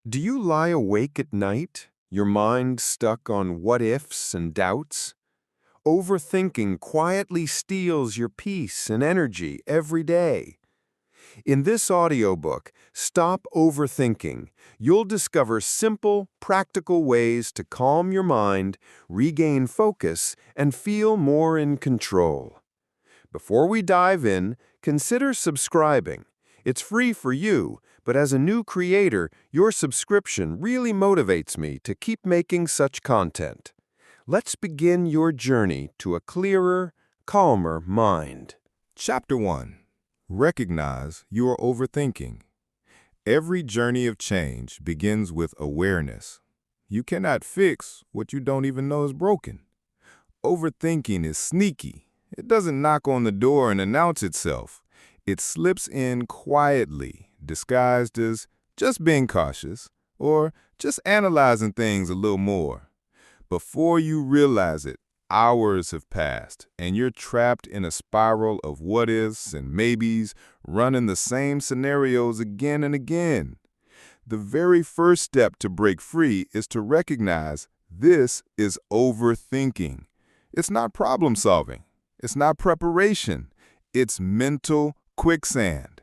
Do you lie awake at night, your mind stuck on what-ifs and doubts? Overthinking quietly steals your peace and energy every day. In this audiobook, Stop Overthinking, you'll discover simple, practical ways to calm your mind, regain focus, and feel more in control. Before we dive in, consider subscribing. It's free for you, but as a new creator, your subscription really motivates me to keep making such content. Let's begin your journey to a clearer, calmer mind. Chapter 1. Recognize you are overthinking. Every journey of change begins with awareness. You cannot fix what you don't even know is broken. Overthinking is sneaky. It doesn't knock on the door and announce itself. It slips in quietly, disguised as just being cautious or just analyzing things a little more. Before you realize it, hours have passed, and you're trapped in a spiral of what-ifs and maybes, running the same scenarios again and again. The very first step to break free is to recognize this is overthinking. It's not problem-solving. It's not preparation. It's mental quicksand.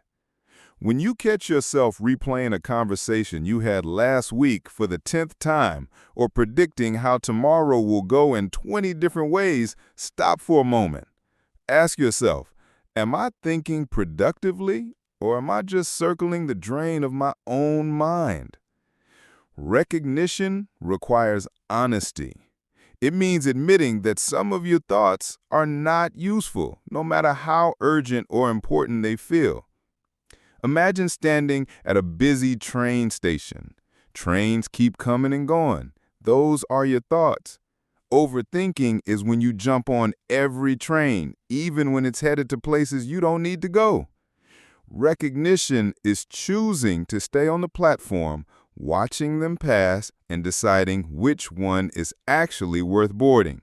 When you catch yourself replaying a conversation you had last week for the 10th time or predicting how tomorrow will go in 20 different ways, stop for a moment. Ask yourself, am I thinking productively or am I just circling the drain of my own mind? Recognition requires honesty. It means admitting that some of your thoughts are not useful, no matter how urgent or important they feel. Imagine standing at a busy train station. Trains keep coming and going. Those are your thoughts. Overthinking is when you jump on every train, even when it's headed to places you don't need to go. Recognition is choosing to stay on the platform, watching them pass, and deciding which one is actually worth boarding.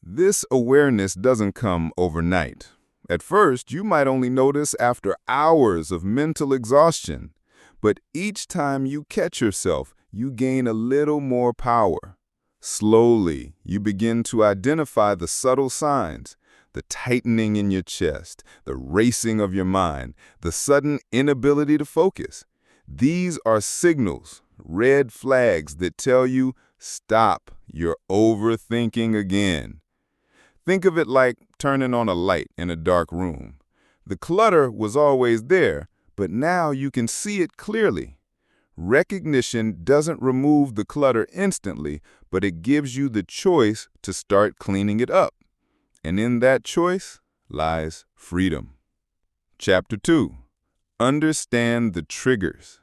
This awareness doesn't come overnight. At first, you might only notice after hours of mental exhaustion, but each time you catch yourself, you gain a little more power. Slowly, you begin to identify the subtle signs, the tightening in your chest, the racing of your mind, the sudden inability to focus. These are signals, red flags that tell you, stop, you're overthinking again. Think of it like turning on a light in a dark room. The clutter was always there, but now you can see it clearly. Recognition doesn't remove the clutter instantly, but it gives you the choice to start cleaning it up. And in that choice lies freedom. Chapter 2. Understand the triggers.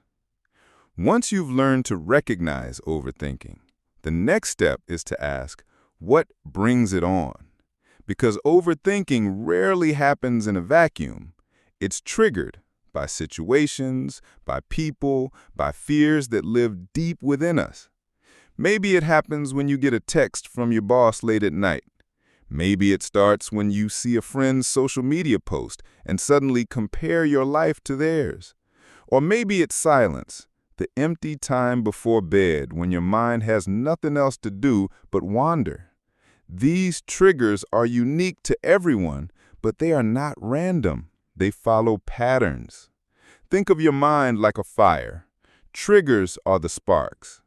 Once you've learned to recognize overthinking, the next step is to ask, what brings it on? Because overthinking rarely happens in a vacuum. It's triggered by situations, by people, by fears that live deep within us. Maybe it happens when you get a text from your boss late at night. Maybe it starts when you see a friend's social media post and suddenly compare your life to theirs. Or maybe it's silence, the empty time before bed when your mind has nothing else to do but wander. These triggers are unique to everyone, but they are not random. They follow patterns. Think of your mind like a fire. Triggers are the sparks.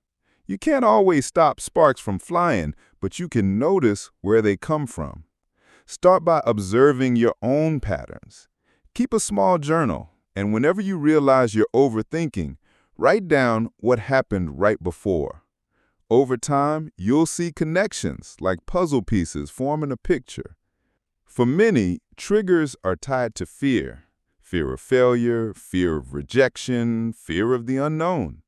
You can't always stop sparks from flying, but you can notice where they come from. Start by observing your own patterns. Keep a small journal, and whenever you realize you're overthinking, write down what happened right before. Over time, you'll see connections like puzzle pieces forming a picture. For many, triggers are tied to fear. Fear of failure, fear of rejection, fear of the unknown.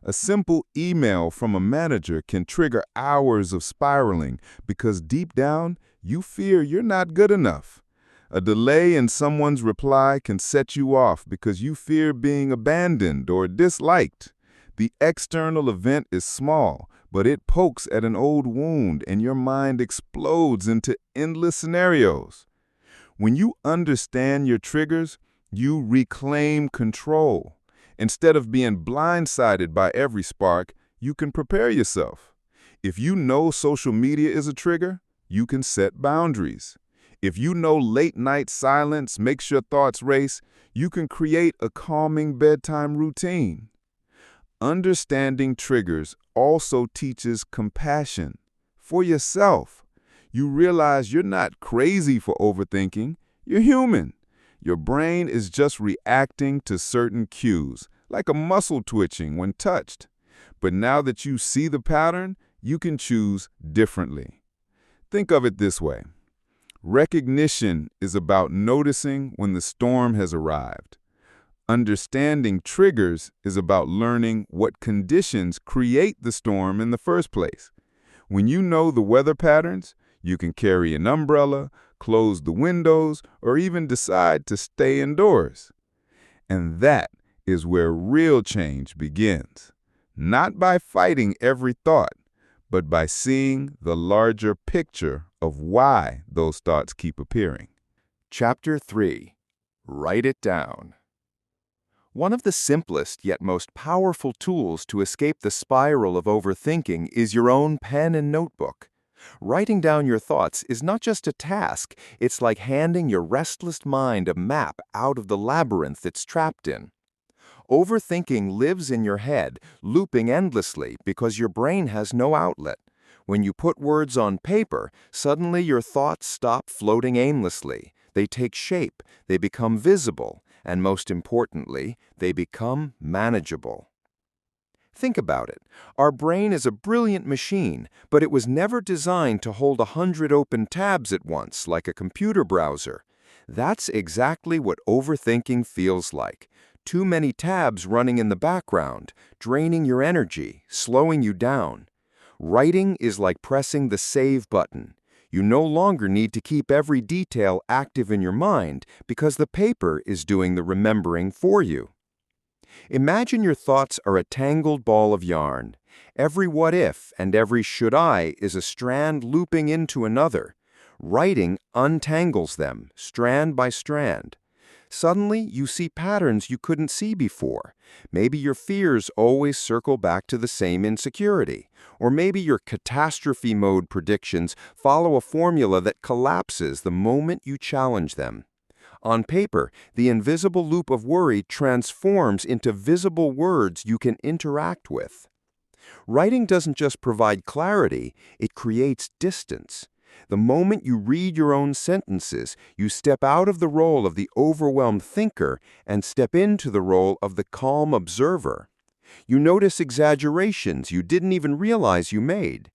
A simple email from a manager can trigger hours of spiraling because deep down, you fear you're not good enough. A delay in someone's reply can set you off because you fear being abandoned or disliked. The external event is small, but it pokes at an old wound and your mind explodes into endless scenarios. When you understand your triggers, you reclaim control. Instead of being blindsided by every spark, you can prepare yourself. If you know social media is a trigger, you can set boundaries. If you know late-night silence makes your thoughts race, you can create a calming bedtime routine. Understanding triggers also teaches compassion for yourself. You realize you're not crazy for overthinking. You're human. Your brain is just reacting to certain cues, like a muscle twitching when touched. But now that you see the pattern, you can choose differently. Think of it this way. Recognition is about noticing when the storm has arrived. Understanding triggers is about learning what conditions create the storm in the first place. When you know the weather patterns, you can carry an umbrella, close the windows, or even decide to stay indoors. And that is where real change begins. Not by fighting every thought, but by seeing the larger picture of why those thoughts keep appearing. Chapter 3. Write it down. One of the simplest yet most powerful tools to escape the spiral of overthinking is your own pen and notebook. Writing down your thoughts is not just a task, it's like handing your restless mind a map out of the labyrinth it's trapped in. Overthinking lives in your head, looping endlessly because your brain has no outlet. When you put words on paper, suddenly your thoughts stop floating aimlessly. They take shape, they become visible, and most importantly, they become manageable. Think about it. Our brain is a brilliant machine, but it was never designed to hold 100 open tabs at once like a computer browser. That's exactly what overthinking feels like. Too many tabs running in the background, draining your energy, slowing you down. Writing is like pressing the save button. You no longer need to keep every detail active in your mind because the paper is doing the remembering for you. Imagine your thoughts are a tangled ball of yarn. Every what-if and every should-I is a strand looping into another. Writing untangles them, strand by strand. Suddenly, you see patterns you couldn't see before. Maybe your fears always circle back to the same insecurity. Or maybe your catastrophe mode predictions follow a formula that collapses the moment you challenge them. On paper, the invisible loop of worry transforms into visible words you can interact with. Writing doesn't just provide clarity, it creates distance. The moment you read your own sentences, you step out of the role of the overwhelmed thinker and step into the role of the calm observer. You notice exaggerations you didn't even realize you made.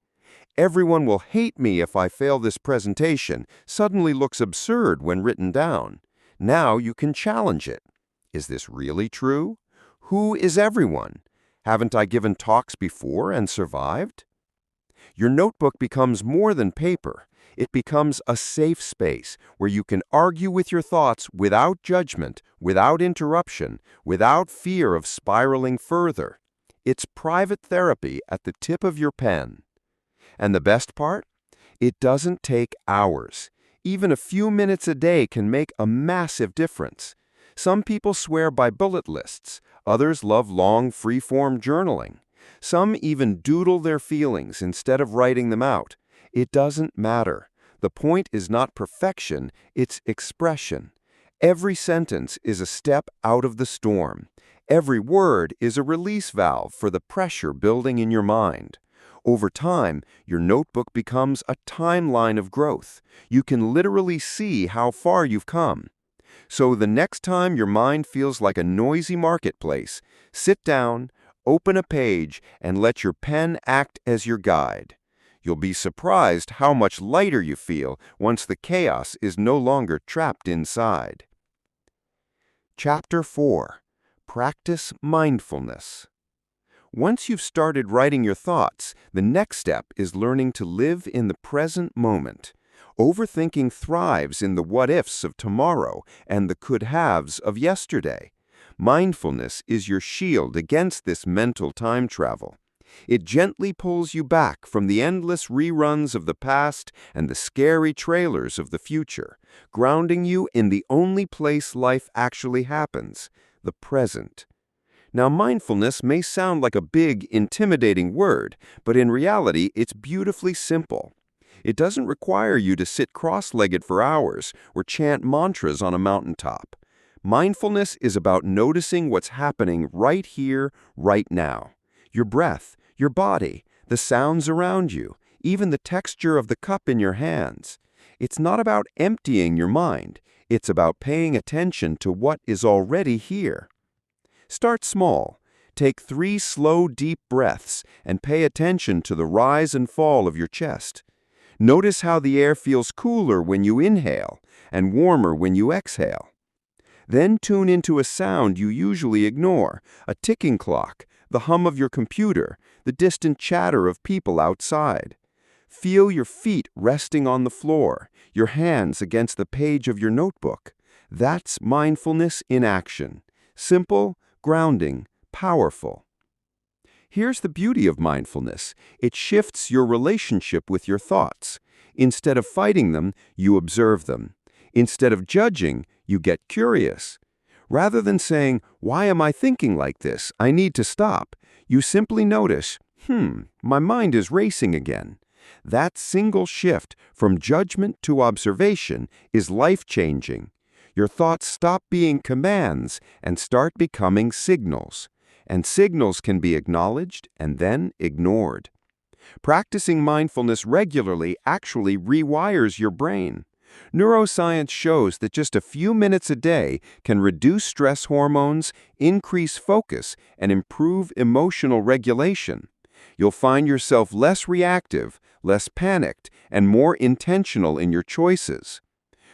"Everyone will hate me if I fail this presentation" suddenly looks absurd when written down. Now you can challenge it. Is this really true? Who is everyone? Haven't I given talks before and survived? Your notebook becomes more than paper. It becomes a safe space where you can argue with your thoughts without judgment, without interruption, without fear of spiraling further. It's private therapy at the tip of your pen. And the best part? It doesn't take hours. Even a few minutes a day can make a massive difference. Some people swear by bullet lists. Others love long, free-form journaling. Some even doodle their feelings instead of writing them out. It doesn't matter. The point is not perfection, it's expression. Every sentence is a step out of the storm. Every word is a release valve for the pressure building in your mind. Over time, your notebook becomes a timeline of growth. You can literally see how far you've come. So the next time your mind feels like a noisy marketplace, sit down, open a page, and let your pen act as your guide. You'll be surprised how much lighter you feel once the chaos is no longer trapped inside. Chapter 4. Practice Mindfulness. Once you've started writing your thoughts, the next step is learning to live in the present moment. Overthinking thrives in the what-ifs of tomorrow and the could-haves of yesterday. Mindfulness is your shield against this mental time travel. It gently pulls you back from the endless reruns of the past and the scary trailers of the future, grounding you in the only place life actually happens, the present. Now, mindfulness may sound like a big, intimidating word, but in reality, it's beautifully simple. It doesn't require you to sit cross-legged for hours or chant mantras on a mountaintop. Mindfulness is about noticing what's happening right here, right now. Your breath, your body, the sounds around you, even the texture of the cup in your hands. It's not about emptying your mind. It's about paying attention to what is already here. Start small. Take 3 slow, deep breaths and pay attention to the rise and fall of your chest. Notice how the air feels cooler when you inhale and warmer when you exhale. Then tune into a sound you usually ignore, a ticking clock, the hum of your computer, the distant chatter of people outside. Feel your feet resting on the floor, your hands against the page of your notebook. That's mindfulness in action. Simple, grounding, powerful. Here's the beauty of mindfulness. It shifts your relationship with your thoughts. Instead of fighting them, you observe them. Instead of judging, you get curious. Rather than saying, "Why am I thinking like this? I need to stop," you simply notice, my mind is racing again. That single shift from judgment to observation is life-changing. Your thoughts stop being commands and start becoming signals. And signals can be acknowledged and then ignored. Practicing mindfulness regularly actually rewires your brain. Neuroscience shows that just a few minutes a day can reduce stress hormones, increase focus, and improve emotional regulation. You'll find yourself less reactive, less panicked, and more intentional in your choices.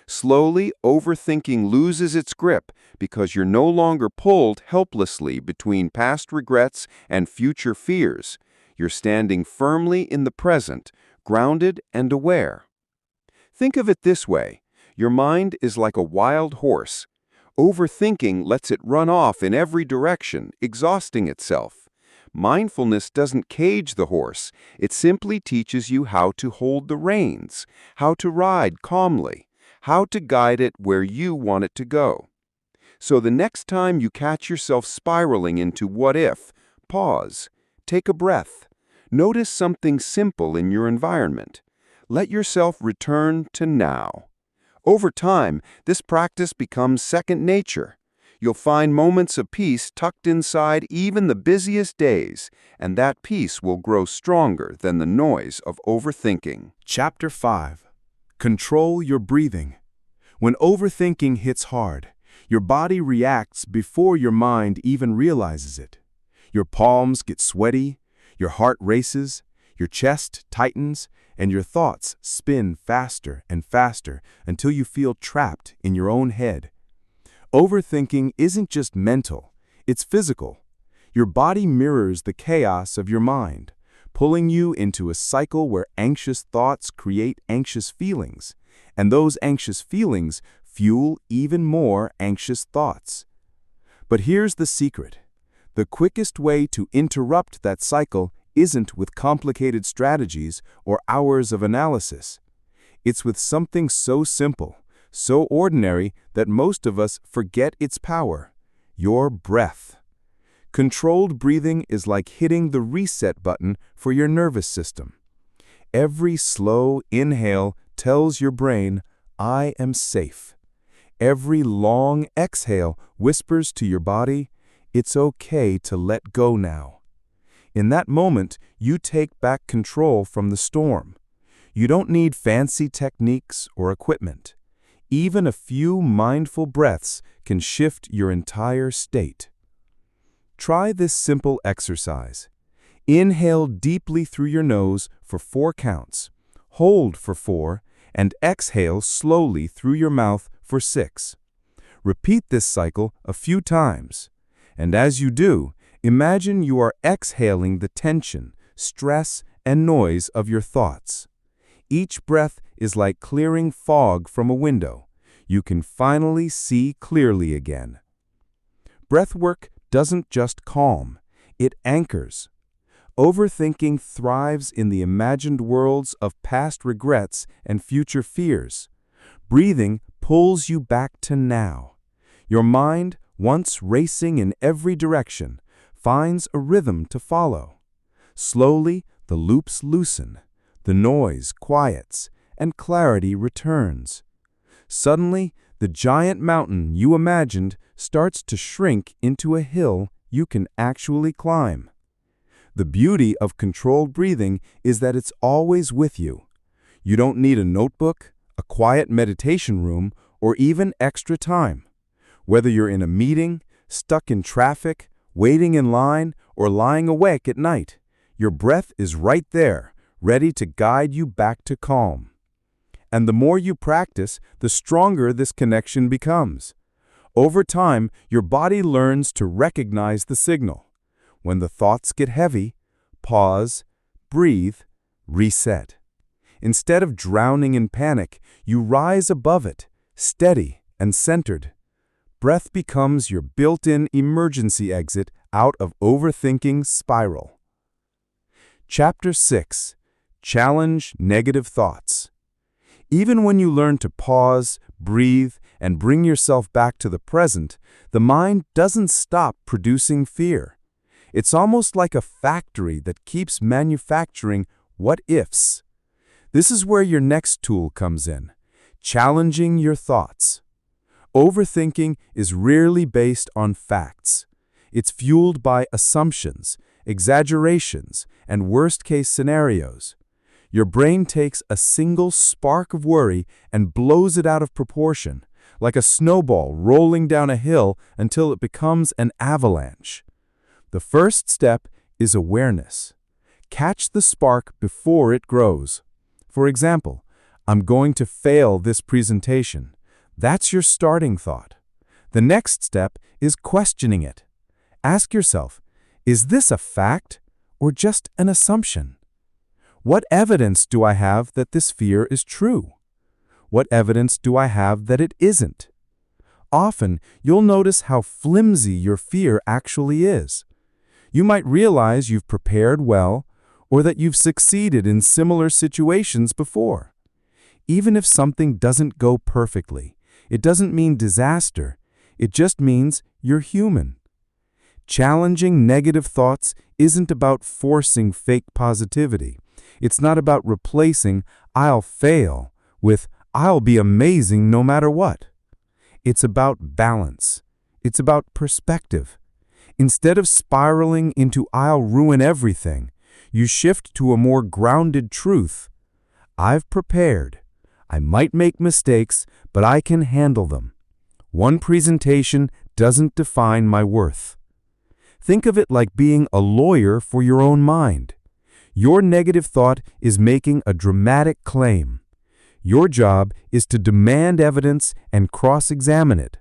Slowly, overthinking loses its grip because you're no longer pulled helplessly between past regrets and future fears. You're standing firmly in the present, grounded and aware. Think of it this way. Your mind is like a wild horse. Overthinking lets it run off in every direction, exhausting itself. Mindfulness doesn't cage the horse. It simply teaches you how to hold the reins, how to ride calmly, how to guide it where you want it to go. So the next time you catch yourself spiraling into what if, pause, take a breath. Notice something simple in your environment. Let yourself return to now. Over time, this practice becomes second nature. You'll find moments of peace tucked inside even the busiest days, and that peace will grow stronger than the noise of overthinking. Chapter 5. Control your breathing. When overthinking hits hard, your body reacts before your mind even realizes it. Your palms get sweaty, your heart races, your chest tightens, and your thoughts spin faster and faster until you feel trapped in your own head. Overthinking isn't just mental, it's physical. Your body mirrors the chaos of your mind, pulling you into a cycle where anxious thoughts create anxious feelings, and those anxious feelings fuel even more anxious thoughts. But here's the secret. The quickest way to interrupt that cycle isn't with complicated strategies or hours of analysis. It's with something so simple, so ordinary that most of us forget its power: your breath. Controlled breathing is like hitting the reset button for your nervous system. Every slow inhale tells your brain, "I am safe." Every long exhale whispers to your body, "It's okay to let go now." In that moment, you take back control from the storm. You don't need fancy techniques or equipment. Even a few mindful breaths can shift your entire state. Try this simple exercise. Inhale deeply through your nose for 4 counts, hold for 4, and exhale slowly through your mouth for 6. Repeat this cycle a few times. And as you do, imagine you are exhaling the tension, stress, and noise of your thoughts. Each breath is like clearing fog from a window. You can finally see clearly again. Breathwork doesn't just calm, it anchors. Overthinking thrives in the imagined worlds of past regrets and future fears. Breathing pulls you back to now. Your mind, once racing in every direction, finds a rhythm to follow. Slowly, the loops loosen, the noise quiets, and clarity returns. Suddenly, the giant mountain you imagined starts to shrink into a hill you can actually climb. The beauty of controlled breathing is that it's always with you. You don't need a notebook, a quiet meditation room, or even extra time. Whether you're in a meeting, stuck in traffic, waiting in line, or lying awake at night, your breath is right there, ready to guide you back to calm. And the more you practice, the stronger this connection becomes. Over time, your body learns to recognize the signal. When the thoughts get heavy, pause, breathe, reset. Instead of drowning in panic, you rise above it, steady and centered. Breath becomes your built-in emergency exit out of overthinking's spiral. Chapter 6. Challenge negative thoughts. Even when you learn to pause, breathe, and bring yourself back to the present, the mind doesn't stop producing fear. It's almost like a factory that keeps manufacturing what-ifs. This is where your next tool comes in, challenging your thoughts. Overthinking is rarely based on facts. It's fueled by assumptions, exaggerations, and worst-case scenarios. Your brain takes a single spark of worry and blows it out of proportion, like a snowball rolling down a hill until it becomes an avalanche. The first step is awareness. Catch the spark before it grows. For example, I'm going to fail this presentation. That's your starting thought. The next step is questioning it. Ask yourself, is this a fact or just an assumption? What evidence do I have that this fear is true? What evidence do I have that it isn't? Often, you'll notice how flimsy your fear actually is. You might realize you've prepared well, or that you've succeeded in similar situations before. Even if something doesn't go perfectly, it doesn't mean disaster. It just means you're human. Challenging negative thoughts isn't about forcing fake positivity. It's not about replacing "I'll fail" with "I'll be amazing no matter what." It's about balance. It's about perspective. Instead of spiraling into "I'll ruin everything," you shift to a more grounded truth. I've prepared. I might make mistakes, but I can handle them. One presentation doesn't define my worth. Think of it like being a lawyer for your own mind. Your negative thought is making a dramatic claim. Your job is to demand evidence and cross-examine it.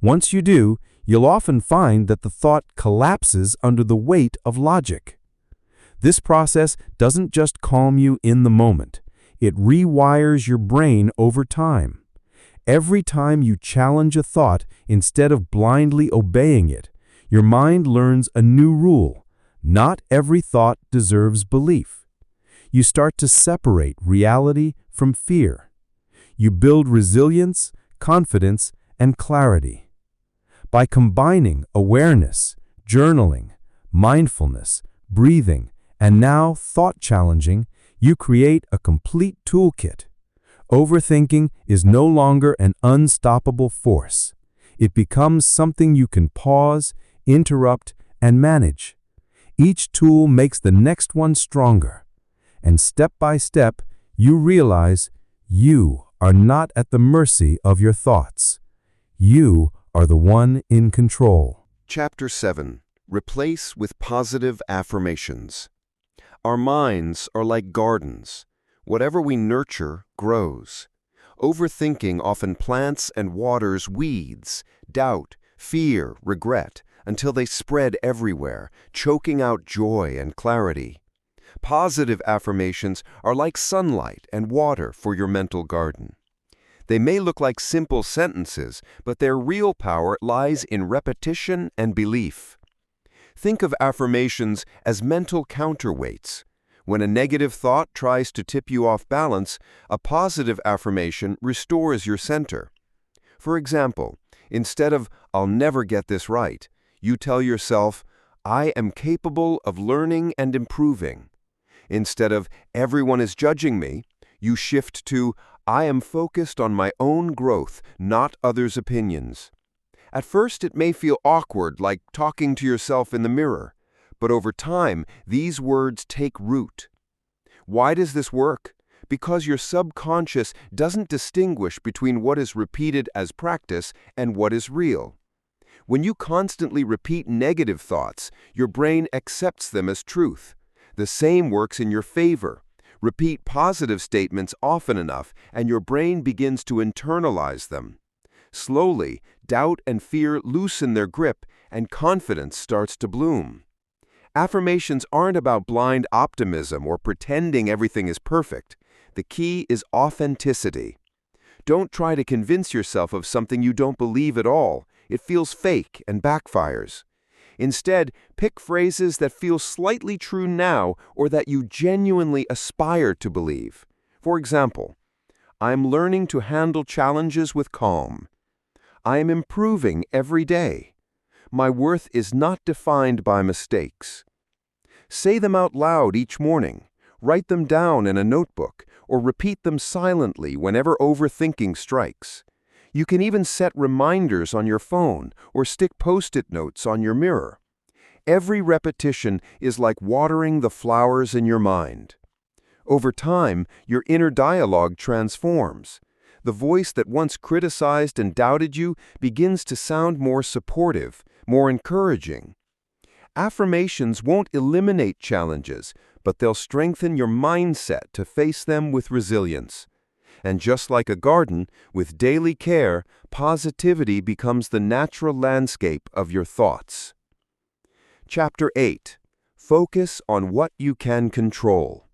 Once you do, you'll often find that the thought collapses under the weight of logic. This process doesn't just calm you in the moment. It rewires your brain over time. Every time you challenge a thought instead of blindly obeying it, your mind learns a new rule. Not every thought deserves belief. You start to separate reality from fear. You build resilience, confidence, and clarity. By combining awareness, journaling, mindfulness, breathing, and now thought challenging, you create a complete toolkit. Overthinking is no longer an unstoppable force. It becomes something you can pause, interrupt, and manage. Each tool makes the next one stronger. And step by step, you realize you are not at the mercy of your thoughts. You are the one in control. Chapter 7. Replace with positive affirmations. Our minds are like gardens. Whatever we nurture grows. Overthinking often plants and waters weeds, doubt, fear, regret, until they spread everywhere, choking out joy and clarity. Positive affirmations are like sunlight and water for your mental garden. They may look like simple sentences, but their real power lies in repetition and belief. Think of affirmations as mental counterweights. When a negative thought tries to tip you off balance, a positive affirmation restores your center. For example, instead of "I'll never get this right," you tell yourself, I am capable of learning and improving. Instead of everyone is judging me, you shift to I am focused on my own growth, not others' opinions. At first, it may feel awkward, like talking to yourself in the mirror, but over time, these words take root. Why does this work? Because your subconscious doesn't distinguish between what is repeated as practice and what is real. When you constantly repeat negative thoughts, your brain accepts them as truth. The same works in your favor. Repeat positive statements often enough, and your brain begins to internalize them. Slowly, doubt and fear loosen their grip, and confidence starts to bloom. Affirmations aren't about blind optimism or pretending everything is perfect. The key is authenticity. Don't try to convince yourself of something you don't believe at all. It feels fake and backfires. Instead, pick phrases that feel slightly true now or that you genuinely aspire to believe. For example, I'm learning to handle challenges with calm. I am improving every day. My worth is not defined by mistakes. Say them out loud each morning. Write them down in a notebook or repeat them silently whenever overthinking strikes. You can even set reminders on your phone or stick post-it notes on your mirror. Every repetition is like watering the flowers in your mind. Over time, your inner dialogue transforms. The voice that once criticized and doubted you begins to sound more supportive, more encouraging. Affirmations won't eliminate challenges, but they'll strengthen your mindset to face them with resilience. And just like a garden, with daily care, positivity becomes the natural landscape of your thoughts. Chapter 8. Focus on what you can control.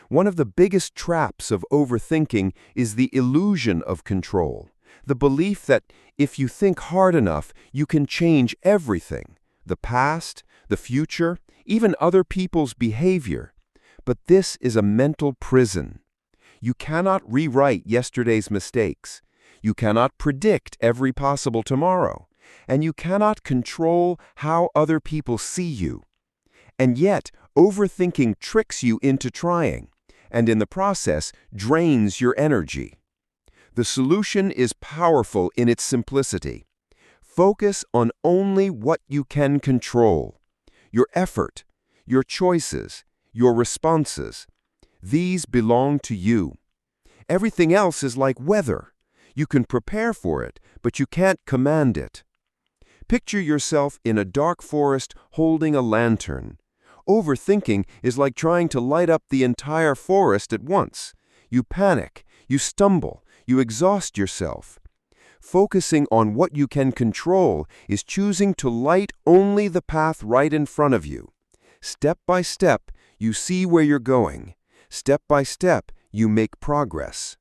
One of the biggest traps of overthinking is the illusion of control, the belief that if you think hard enough, you can change everything, the past, the future, even other people's behavior. But this is a mental prison. You cannot rewrite yesterday's mistakes. You cannot predict every possible tomorrow. And you cannot control how other people see you. And yet, overthinking tricks you into trying, and in the process, drains your energy. The solution is powerful in its simplicity. Focus on only what you can control. Your effort, your choices, your responses. These belong to you. Everything else is like weather. You can prepare for it, but you can't command it. Picture yourself in a dark forest holding a lantern. Overthinking is like trying to light up the entire forest at once. You panic, you stumble, you exhaust yourself. Focusing on what you can control is choosing to light only the path right in front of you. Step by step, you see where you're going. Step by step, you make progress.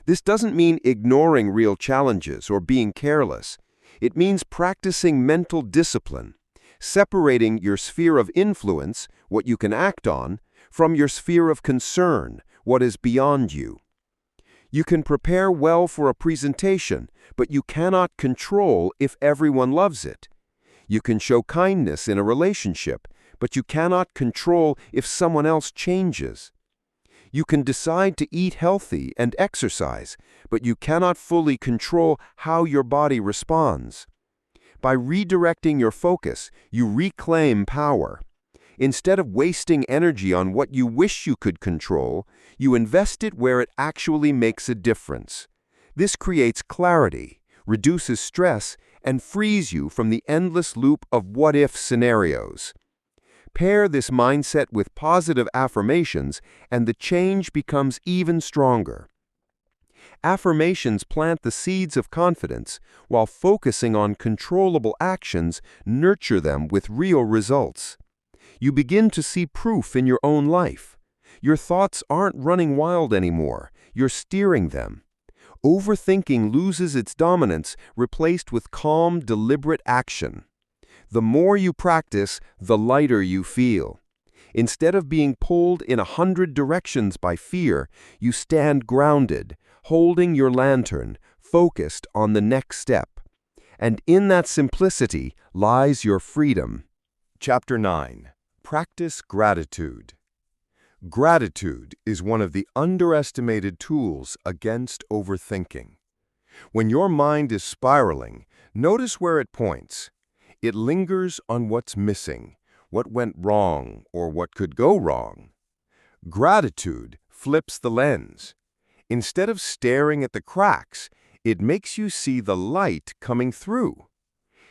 This doesn't mean ignoring real challenges or being careless. It means practicing mental discipline, separating your sphere of influence, what you can act on, from your sphere of concern, what is beyond you. You can prepare well for a presentation, but you cannot control if everyone loves it. You can show kindness in a relationship, but you cannot control if someone else changes. You can decide to eat healthy and exercise, but you cannot fully control how your body responds. By redirecting your focus, you reclaim power. Instead of wasting energy on what you wish you could control, you invest it where it actually makes a difference. This creates clarity, reduces stress, and frees you from the endless loop of what-if scenarios. Pair this mindset with positive affirmations, and the change becomes even stronger. Affirmations plant the seeds of confidence, while focusing on controllable actions nurture them with real results. You begin to see proof in your own life. Your thoughts aren't running wild anymore. You're steering them. Overthinking loses its dominance, replaced with calm, deliberate action. The more you practice, the lighter you feel. Instead of being pulled in 100 directions by fear, you stand grounded, holding your lantern, focused on the next step. And in that simplicity lies your freedom. Chapter 9. Practice Gratitude. Gratitude is one of the underestimated tools against overthinking. When your mind is spiraling, notice where it points. It lingers on what's missing, what went wrong, or what could go wrong. Gratitude flips the lens. Instead of staring at the cracks, it makes you see the light coming through.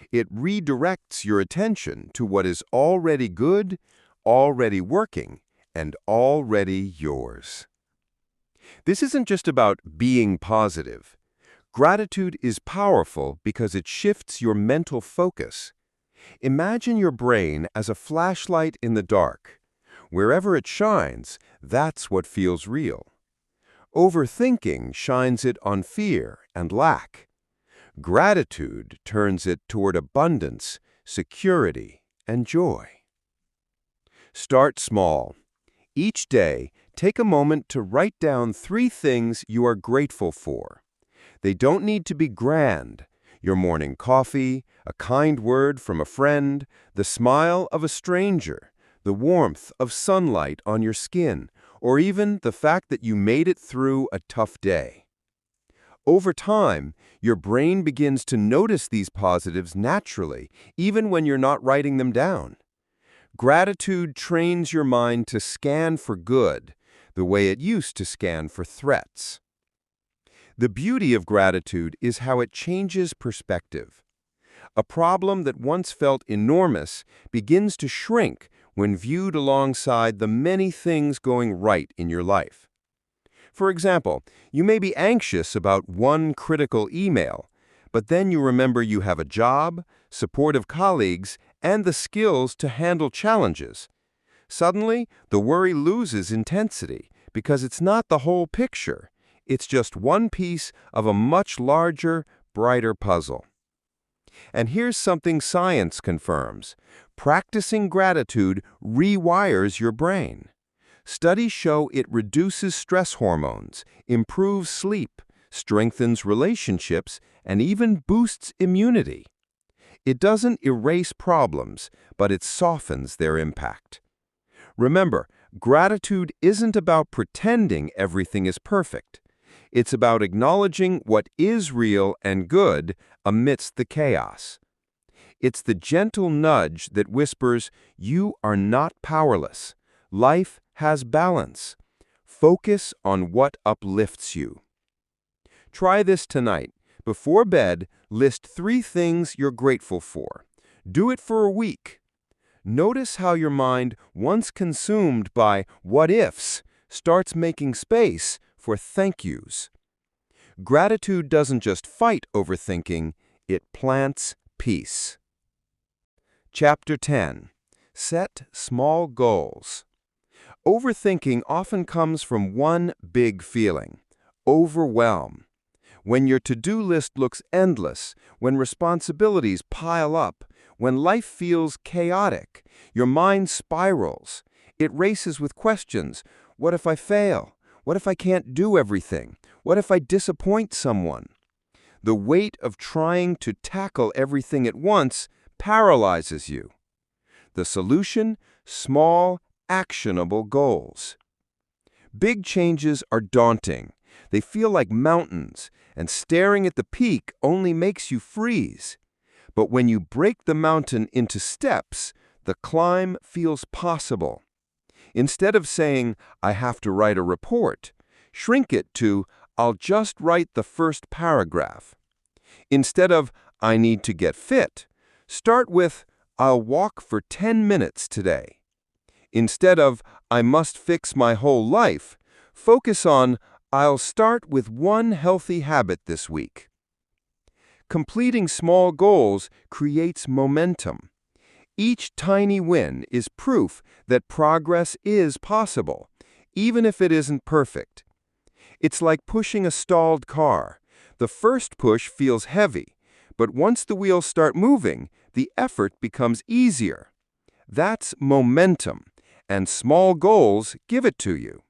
It redirects your attention to what is already good, already working, and already yours. This isn't just about being positive. Gratitude is powerful because it shifts your mental focus. Imagine your brain as a flashlight in the dark. Wherever it shines, that's what feels real. Overthinking shines it on fear and lack. Gratitude turns it toward abundance, security, and joy. Start small. Each day, take a moment to write down 3 things you are grateful for. They don't need to be grand. Your morning coffee, a kind word from a friend, the smile of a stranger, the warmth of sunlight on your skin, or even the fact that you made it through a tough day. Over time, your brain begins to notice these positives naturally, even when you're not writing them down. Gratitude trains your mind to scan for good, the way it used to scan for threats. The beauty of gratitude is how it changes perspective. A problem that once felt enormous begins to shrink when viewed alongside the many things going right in your life. For example, you may be anxious about one critical email, but then you remember you have a job, supportive colleagues, and the skills to handle challenges. Suddenly, the worry loses intensity because it's not the whole picture. It's just one piece of a much larger, brighter puzzle. And here's something science confirms. Practicing gratitude rewires your brain. Studies show it reduces stress hormones, improves sleep, strengthens relationships, and even boosts immunity. It doesn't erase problems, but it softens their impact. Remember, gratitude isn't about pretending everything is perfect. It's about acknowledging what is real and good amidst the chaos. It's the gentle nudge that whispers, "You are not powerless. Life has balance. Focus on what uplifts you." Try this tonight. Before bed, list 3 things you're grateful for. Do it for a week. Notice how your mind, once consumed by what-ifs, starts making space for thank yous. Gratitude doesn't just fight overthinking, it plants peace. Chapter 10. Set small goals. Overthinking often comes from one big feeling: overwhelm. When your to-do list looks endless, when responsibilities pile up, when life feels chaotic, your mind spirals. It races with questions. What if I fail? What if I can't do everything? What if I disappoint someone? The weight of trying to tackle everything at once paralyzes you. The solution? Small, actionable goals. Big changes are daunting. They feel like mountains, and staring at the peak only makes you freeze. But when you break the mountain into steps, the climb feels possible. Instead of saying, "I have to write a report," shrink it to, "I'll just write the first paragraph." Instead of, "I need to get fit," start with, "I'll walk for 10 minutes today." Instead of, "I must fix my whole life," focus on, "I'll start with one healthy habit this week." Completing small goals creates momentum. Each tiny win is proof that progress is possible, even if it isn't perfect. It's like pushing a stalled car. The first push feels heavy, but once the wheels start moving, the effort becomes easier. That's momentum, and small goals give it to you.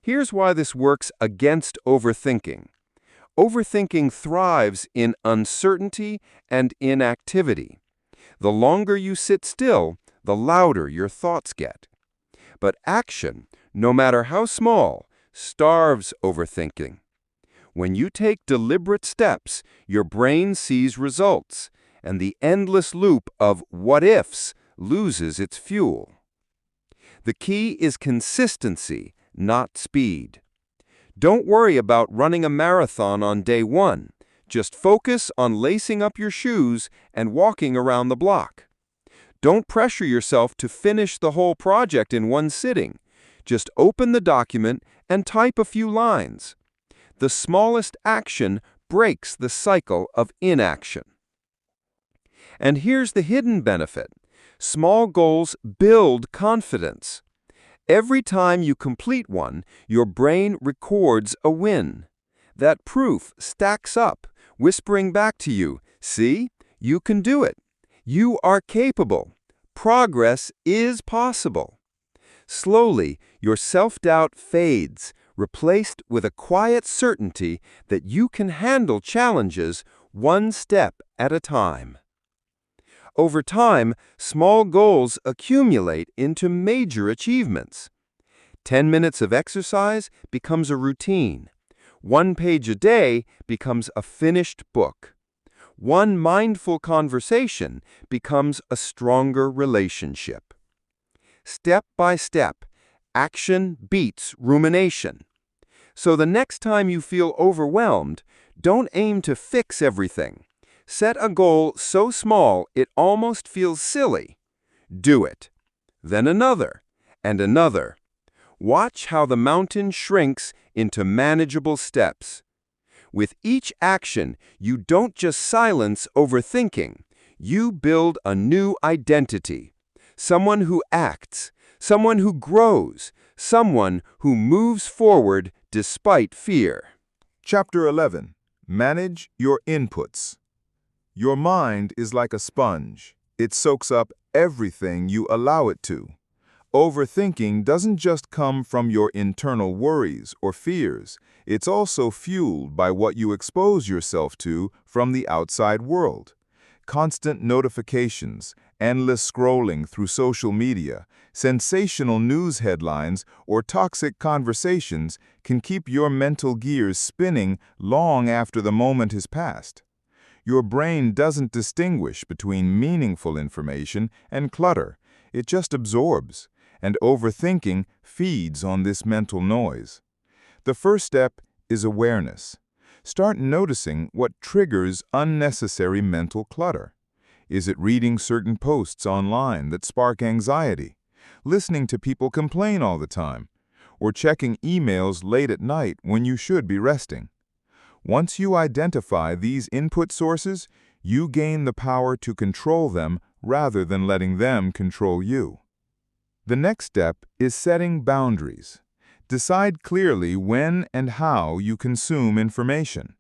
Here's why this works against overthinking. Overthinking thrives in uncertainty and inactivity. The longer you sit still, the louder your thoughts get. But action, no matter how small, starves overthinking. When you take deliberate steps, your brain sees results, and the endless loop of what-ifs loses its fuel. The key is consistency, not speed. Don't worry about running a marathon on day one. Just focus on lacing up your shoes and walking around the block. Don't pressure yourself to finish the whole project in one sitting. Just open the document and type a few lines. The smallest action breaks the cycle of inaction. And here's the hidden benefit. Small goals build confidence. Every time you complete one, your brain records a win. That proof stacks up, whispering back to you, "See, you can do it. You are capable. Progress is possible." Slowly, your self-doubt fades, replaced with a quiet certainty that you can handle challenges one step at a time. Over time, small goals accumulate into major achievements. 10 minutes of exercise becomes a routine. 1 page a day becomes a finished book. 1 mindful conversation becomes a stronger relationship. Step by step, action beats rumination. So the next time you feel overwhelmed, don't aim to fix everything. Set a goal so small it almost feels silly. Do it. Then another, and another. Watch how the mountain shrinks into manageable steps. With each action, you don't just silence overthinking. You build a new identity. Someone who acts, someone who grows, someone who moves forward despite fear. Chapter 11. Manage your inputs. Your mind is like a sponge. It soaks up everything you allow it to. Overthinking doesn't just come from your internal worries or fears. It's also fueled by what you expose yourself to from the outside world. Constant notifications, endless scrolling through social media, sensational news headlines, or toxic conversations can keep your mental gears spinning long after the moment has passed. Your brain doesn't distinguish between meaningful information and clutter. It just absorbs, and overthinking feeds on this mental noise. The first step is awareness. Start noticing what triggers unnecessary mental clutter. Is it reading certain posts online that spark anxiety, listening to people complain all the time, or checking emails late at night when you should be resting? Once you identify these input sources, you gain the power to control them rather than letting them control you. The next step is setting boundaries. Decide clearly when and how you consume information.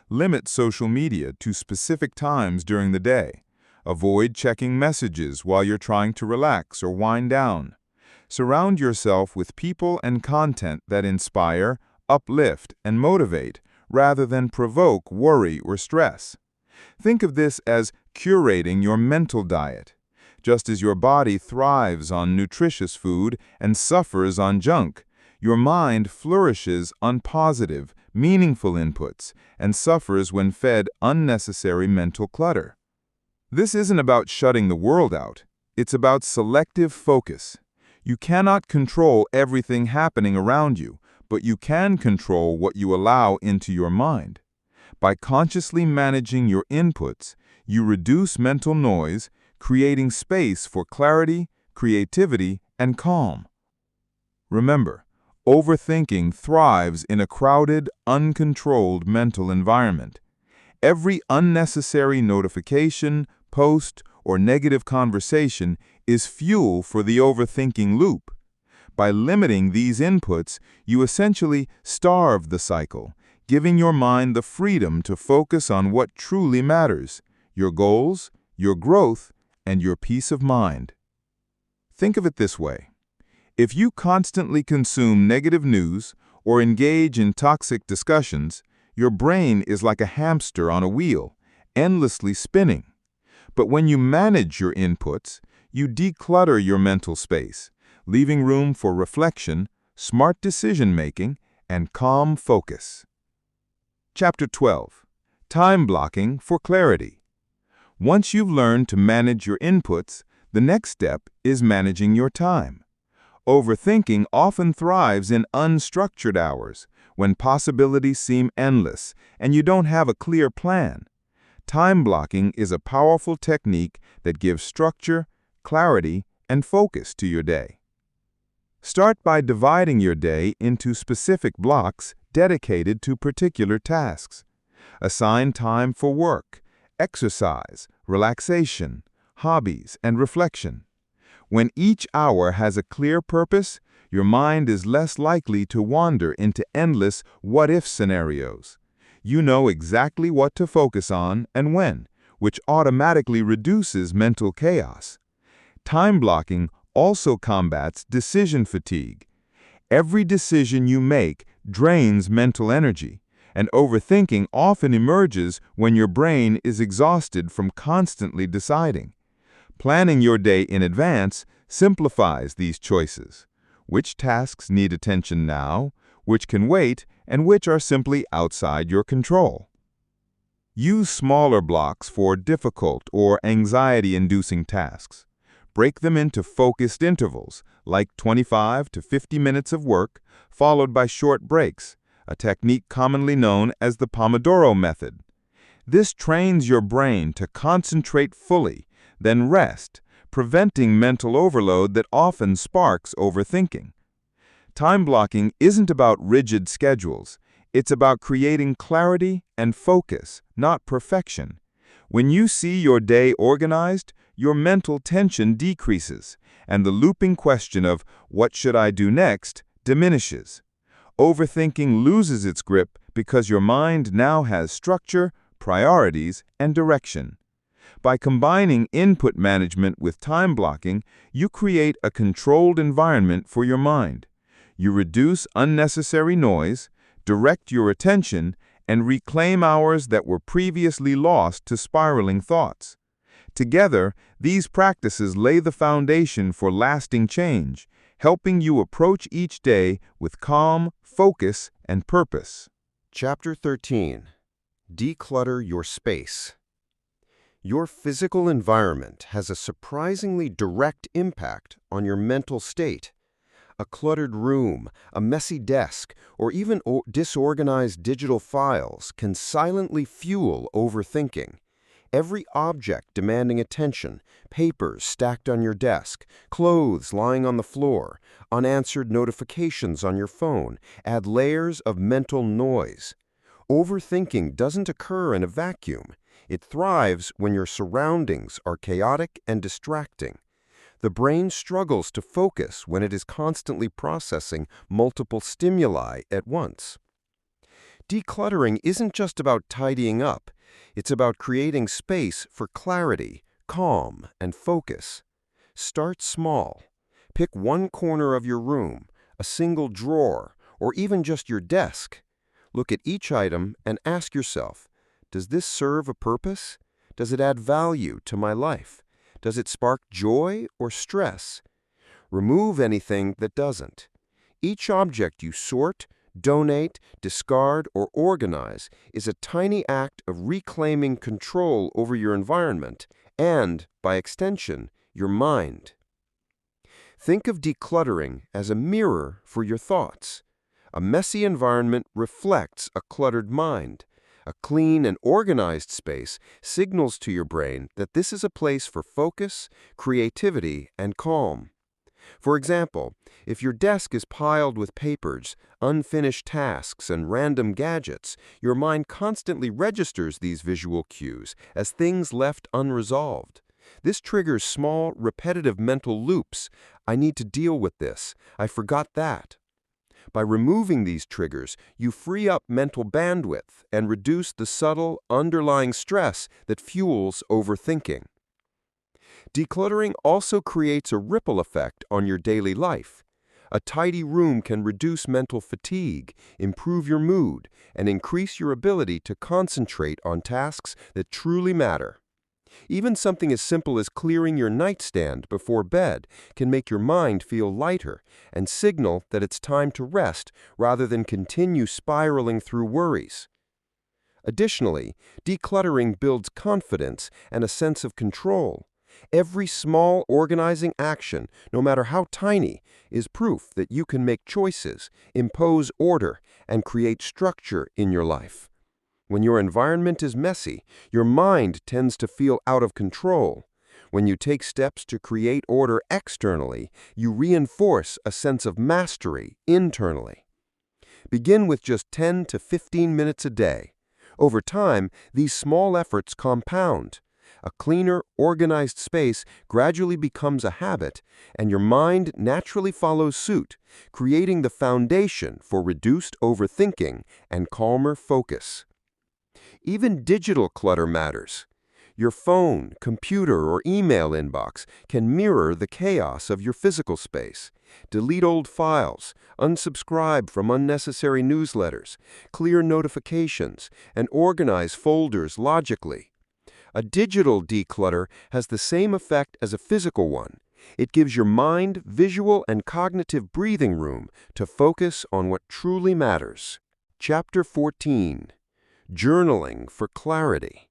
Limit social media to specific times during the day. Avoid checking messages while you're trying to relax or wind down. Surround yourself with people and content that inspire, uplift, and motivate, rather than provoke worry or stress. Think of this as curating your mental diet. Just as your body thrives on nutritious food and suffers on junk, your mind flourishes on positive, meaningful inputs and suffers when fed unnecessary mental clutter. This isn't about shutting the world out. It's about selective focus. You cannot control everything happening around you, but you can control what you allow into your mind. By consciously managing your inputs, you reduce mental noise, creating space for clarity, creativity, and calm. Remember, overthinking thrives in a crowded, uncontrolled mental environment. Every unnecessary notification, post, or negative conversation is fuel for the overthinking loop. By limiting these inputs, you essentially starve the cycle, giving your mind the freedom to focus on what truly matters: your goals, your growth, and your peace of mind. Think of it this way. If you constantly consume negative news or engage in toxic discussions, your brain is like a hamster on a wheel, endlessly spinning. But when you manage your inputs, you declutter your mental space, leaving room for reflection, smart decision-making, and calm focus. Chapter 12. Time blocking for clarity. Once you've learned to manage your inputs, the next step is managing your time. Overthinking often thrives in unstructured hours, when possibilities seem endless and you don't have a clear plan. Time blocking is a powerful technique that gives structure, clarity, and focus to your day. Start by dividing your day into specific blocks dedicated to particular tasks. Assign time for work, exercise, relaxation, hobbies, and reflection. When each hour has a clear purpose, your mind is less likely to wander into endless what-if scenarios. You know exactly what to focus on and when, which automatically reduces mental chaos. Time blocking also combats decision fatigue. Every decision you make drains mental energy, and overthinking often emerges when your brain is exhausted from constantly deciding. Planning your day in advance simplifies these choices. Which tasks need attention now, which can wait, and which are simply outside your control. Use smaller blocks for difficult or anxiety-inducing tasks. Break them into focused intervals, like 25 to 50 minutes of work, followed by short breaks, a technique commonly known as the Pomodoro method. This trains your brain to concentrate fully, then rest, preventing mental overload that often sparks overthinking. Time blocking isn't about rigid schedules. It's about creating clarity and focus, not perfection. When you see your day organized, your mental tension decreases, and the looping question of "what should I do next?" diminishes. Overthinking loses its grip because your mind now has structure, priorities, and direction. By combining input management with time blocking, you create a controlled environment for your mind. You reduce unnecessary noise, direct your attention, and reclaim hours that were previously lost to spiraling thoughts. Together, these practices lay the foundation for lasting change, helping you approach each day with calm, focus, and purpose. Chapter 13. Declutter your space. Your physical environment has a surprisingly direct impact on your mental state. A cluttered room, a messy desk, or even disorganized digital files can silently fuel overthinking. Every object demanding attention, papers stacked on your desk, clothes lying on the floor, unanswered notifications on your phone, add layers of mental noise. Overthinking doesn't occur in a vacuum. It thrives when your surroundings are chaotic and distracting. The brain struggles to focus when it is constantly processing multiple stimuli at once. Decluttering isn't just about tidying up. It's about creating space for clarity, calm, and focus. Start small. Pick one corner of your room, a single drawer, or even just your desk. Look at each item and ask yourself, does this serve a purpose? Does it add value to my life? Does it spark joy or stress? Remove anything that doesn't. Each object you sort, donate, discard, or organize is a tiny act of reclaiming control over your environment and, by extension, your mind. Think of decluttering as a mirror for your thoughts. A messy environment reflects a cluttered mind. A clean and organized space signals to your brain that this is a place for focus, creativity, and calm. For example, if your desk is piled with papers, unfinished tasks, and random gadgets, your mind constantly registers these visual cues as things left unresolved. This triggers small, repetitive mental loops. I need to deal with this. I forgot that. By removing these triggers, you free up mental bandwidth and reduce the subtle, underlying stress that fuels overthinking. Decluttering also creates a ripple effect on your daily life. A tidy room can reduce mental fatigue, improve your mood, and increase your ability to concentrate on tasks that truly matter. Even something as simple as clearing your nightstand before bed can make your mind feel lighter and signal that it's time to rest rather than continue spiraling through worries. Additionally, decluttering builds confidence and a sense of control. Every small organizing action, no matter how tiny, is proof that you can make choices, impose order, and create structure in your life. When your environment is messy, your mind tends to feel out of control. When you take steps to create order externally, you reinforce a sense of mastery internally. Begin with just 10 to 15 minutes a day. Over time, these small efforts compound. A cleaner, organized space gradually becomes a habit, and your mind naturally follows suit, creating the foundation for reduced overthinking and calmer focus. Even digital clutter matters. Your phone, computer, or email inbox can mirror the chaos of your physical space. Delete old files, unsubscribe from unnecessary newsletters, clear notifications, and organize folders logically. A digital declutter has the same effect as a physical one. It gives your mind visual and cognitive breathing room to focus on what truly matters. Chapter 14. Journaling for clarity.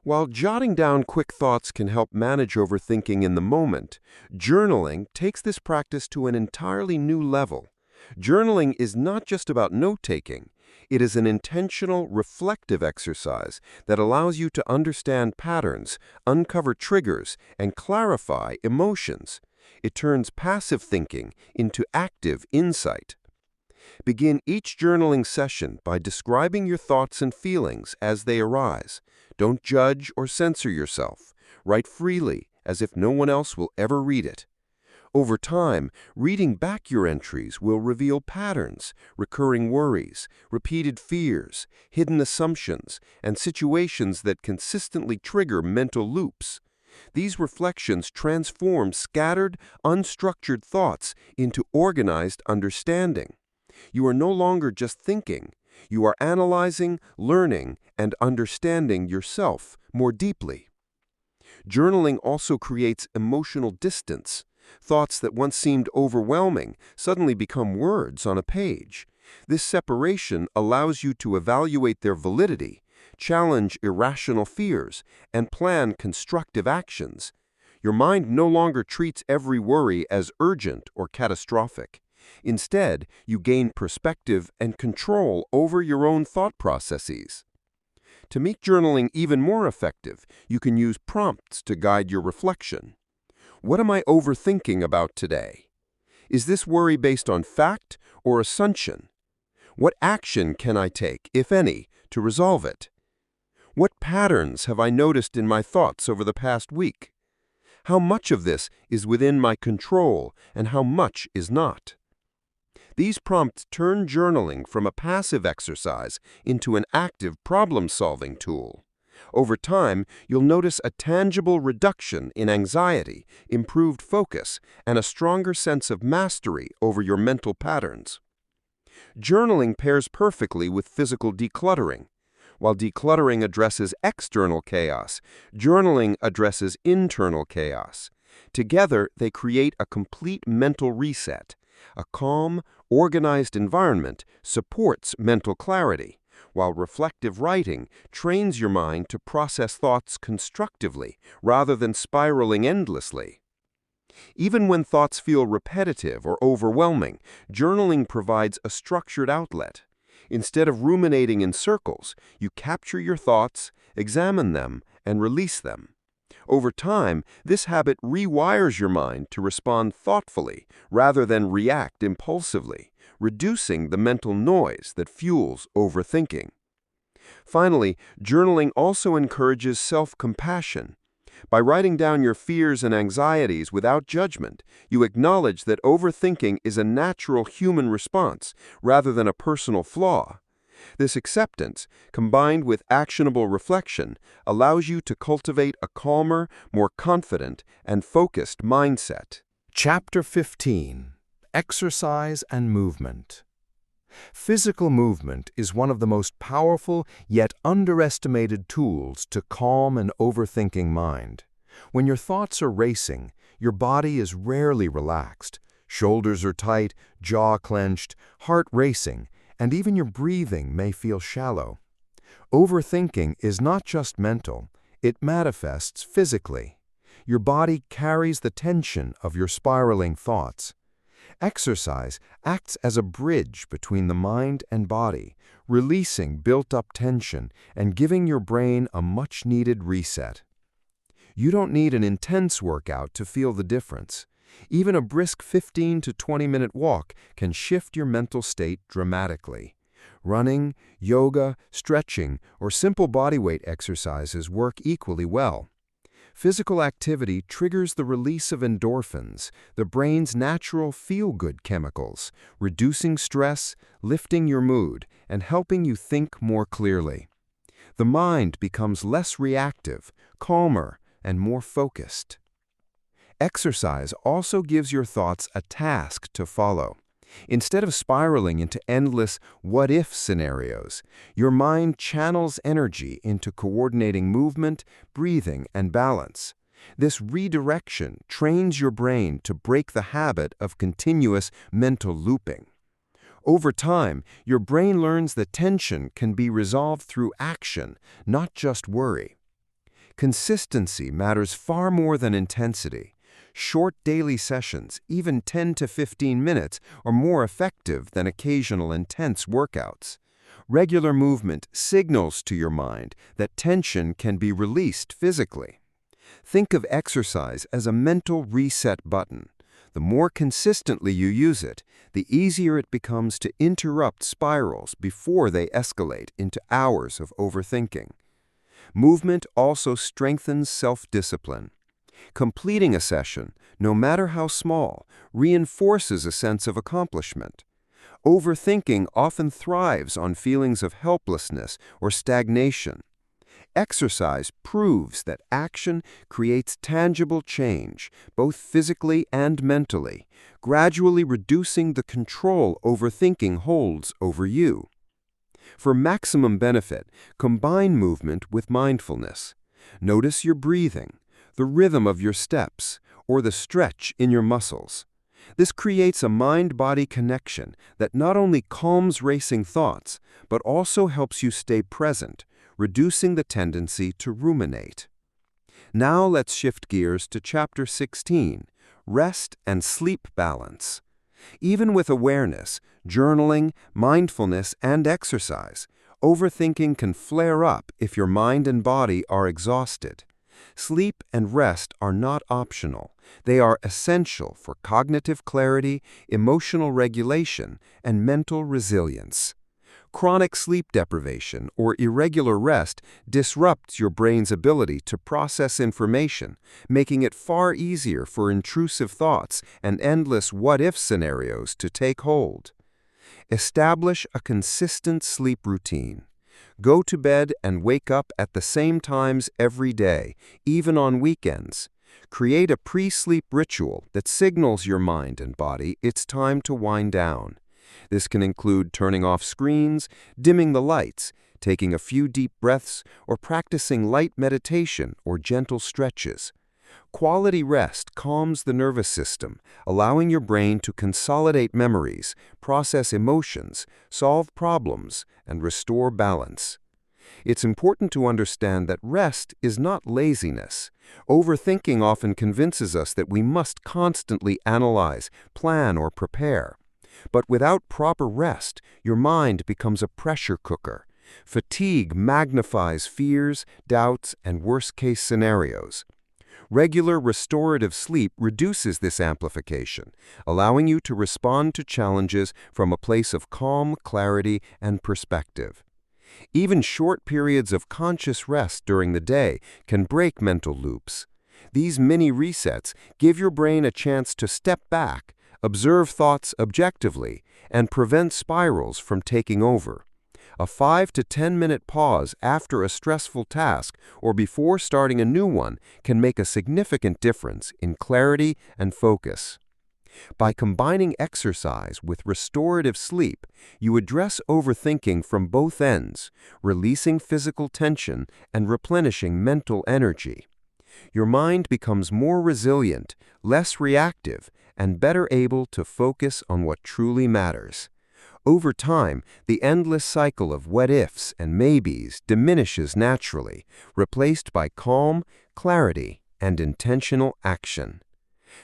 While jotting down quick thoughts can help manage overthinking in the moment, journaling takes this practice to an entirely new level. Journaling is not just about note-taking. It is an intentional, reflective exercise that allows you to understand patterns, uncover triggers, and clarify emotions. It turns passive thinking into active insight. Begin each journaling session by describing your thoughts and feelings as they arise. Don't judge or censor yourself. Write freely, as if no one else will ever read it. Over time, reading back your entries will reveal patterns, recurring worries, repeated fears, hidden assumptions, and situations that consistently trigger mental loops. These reflections transform scattered, unstructured thoughts into organized understanding. You are no longer just thinking. You are analyzing, learning, and understanding yourself more deeply. Journaling also creates emotional distance. Thoughts that once seemed overwhelming suddenly become words on a page. This separation allows you to evaluate their validity, challenge irrational fears, and plan constructive actions. Your mind no longer treats every worry as urgent or catastrophic. Instead, you gain perspective and control over your own thought processes. To make journaling even more effective, you can use prompts to guide your reflection. What am I overthinking about today? Is this worry based on fact or assumption? What action can I take, if any, to resolve it? What patterns have I noticed in my thoughts over the past week? How much of this is within my control and how much is not? These prompts turn journaling from a passive exercise into an active problem-solving tool. Over time, you'll notice a tangible reduction in anxiety, improved focus, and a stronger sense of mastery over your mental patterns. Journaling pairs perfectly with physical decluttering. While decluttering addresses external chaos, journaling addresses internal chaos. Together, they create a complete mental reset. A calm, organized environment supports mental clarity, while reflective writing trains your mind to process thoughts constructively rather than spiraling endlessly. Even when thoughts feel repetitive or overwhelming, journaling provides a structured outlet. Instead of ruminating in circles, you capture your thoughts, examine them, and release them. Over time, this habit rewires your mind to respond thoughtfully rather than react impulsively, reducing the mental noise that fuels overthinking. Finally, journaling also encourages self-compassion. By writing down your fears and anxieties without judgment, you acknowledge that overthinking is a natural human response rather than a personal flaw. This acceptance, combined with actionable reflection, allows you to cultivate a calmer, more confident, and focused mindset. Chapter 15. Exercise and Movement. Physical movement is one of the most powerful yet underestimated tools to calm an overthinking mind. When your thoughts are racing, your body is rarely relaxed. Shoulders are tight, jaw clenched, heart racing, and even your breathing may feel shallow. Overthinking is not just mental, it manifests physically. Your body carries the tension of your spiraling thoughts. Exercise acts as a bridge between the mind and body, releasing built-up tension and giving your brain a much-needed reset. You don't need an intense workout to feel the difference. Even a brisk 15 to 20-minute walk can shift your mental state dramatically. Running, yoga, stretching, or simple bodyweight exercises work equally well. Physical activity triggers the release of endorphins, the brain's natural feel-good chemicals, reducing stress, lifting your mood, and helping you think more clearly. The mind becomes less reactive, calmer, and more focused. Exercise also gives your thoughts a task to follow. Instead of spiraling into endless what-if scenarios, your mind channels energy into coordinating movement, breathing, and balance. This redirection trains your brain to break the habit of continuous mental looping. Over time, your brain learns that tension can be resolved through action, not just worry. Consistency matters far more than intensity. Short daily sessions, even 10 to 15 minutes, are more effective than occasional intense workouts. Regular movement signals to your mind that tension can be released physically. Think of exercise as a mental reset button. The more consistently you use it, the easier it becomes to interrupt spirals before they escalate into hours of overthinking. Movement also strengthens self-discipline. Completing a session, no matter how small, reinforces a sense of accomplishment. Overthinking often thrives on feelings of helplessness or stagnation. Exercise proves that action creates tangible change, both physically and mentally, gradually reducing the control overthinking holds over you. For maximum benefit, combine movement with mindfulness. Notice your breathing, the rhythm of your steps, or the stretch in your muscles. This creates a mind-body connection that not only calms racing thoughts, but also helps you stay present, reducing the tendency to ruminate. Now let's shift gears to Chapter 16, Rest and Sleep Balance. Even with awareness, journaling, mindfulness, and exercise, overthinking can flare up if your mind and body are exhausted. Sleep and rest are not optional. They are essential for cognitive clarity, emotional regulation, and mental resilience. Chronic sleep deprivation or irregular rest disrupts your brain's ability to process information, making it far easier for intrusive thoughts and endless what-if scenarios to take hold. Establish a consistent sleep routine. Go to bed and wake up at the same times every day, even on weekends. Create a pre-sleep ritual that signals your mind and body it's time to wind down. This can include turning off screens, dimming the lights, taking a few deep breaths, or practicing light meditation or gentle stretches. Quality rest calms the nervous system, allowing your brain to consolidate memories, process emotions, solve problems, and restore balance. It's important to understand that rest is not laziness. Overthinking often convinces us that we must constantly analyze, plan, or prepare. But without proper rest, your mind becomes a pressure cooker. Fatigue magnifies fears, doubts, and worst-case scenarios. Regular restorative sleep reduces this amplification, allowing you to respond to challenges from a place of calm, clarity, and perspective. Even short periods of conscious rest during the day can break mental loops. These mini resets give your brain a chance to step back, observe thoughts objectively, and prevent spirals from taking over. A 5 to 10-minute pause after a stressful task or before starting a new one can make a significant difference in clarity and focus. By combining exercise with restorative sleep, you address overthinking from both ends, releasing physical tension and replenishing mental energy. Your mind becomes more resilient, less reactive, and better able to focus on what truly matters. Over time, the endless cycle of what-ifs and maybes diminishes naturally, replaced by calm, clarity, and intentional action.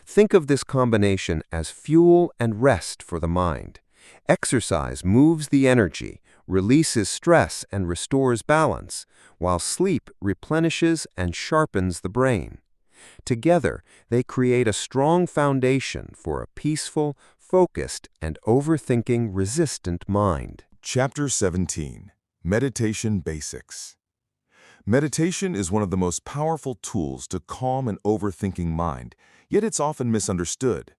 Think of this combination as fuel and rest for the mind. Exercise moves the energy, releases stress, and restores balance, while sleep replenishes and sharpens the brain. Together, they create a strong foundation for a peaceful, focused, and overthinking-resistant mind. Chapter 17. Meditation Basics. Meditation is one of the most powerful tools to calm an overthinking mind, yet it's often misunderstood.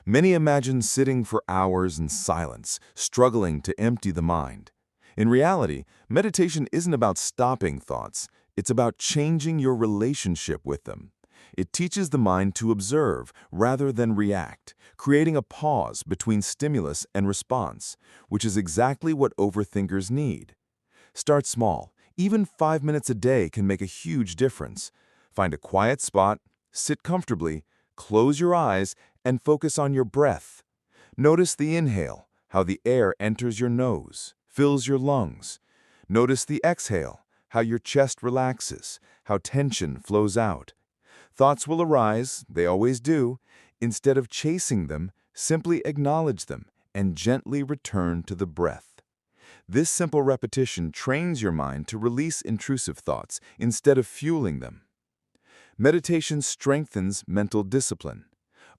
Many imagine sitting for hours in silence, struggling to empty the mind. In reality, meditation isn't about stopping thoughts, it's about changing your relationship with them. It teaches the mind to observe rather than react, creating a pause between stimulus and response, which is exactly what overthinkers need. Start small. Even 5 minutes a day can make a huge difference. Find a quiet spot, sit comfortably, close your eyes, and focus on your breath. Notice the inhale, how the air enters your nose, fills your lungs. Notice the exhale, how your chest relaxes, how tension flows out. Thoughts will arise, they always do. Instead of chasing them, simply acknowledge them and gently return to the breath. This simple repetition trains your mind to release intrusive thoughts instead of fueling them. Meditation strengthens mental discipline.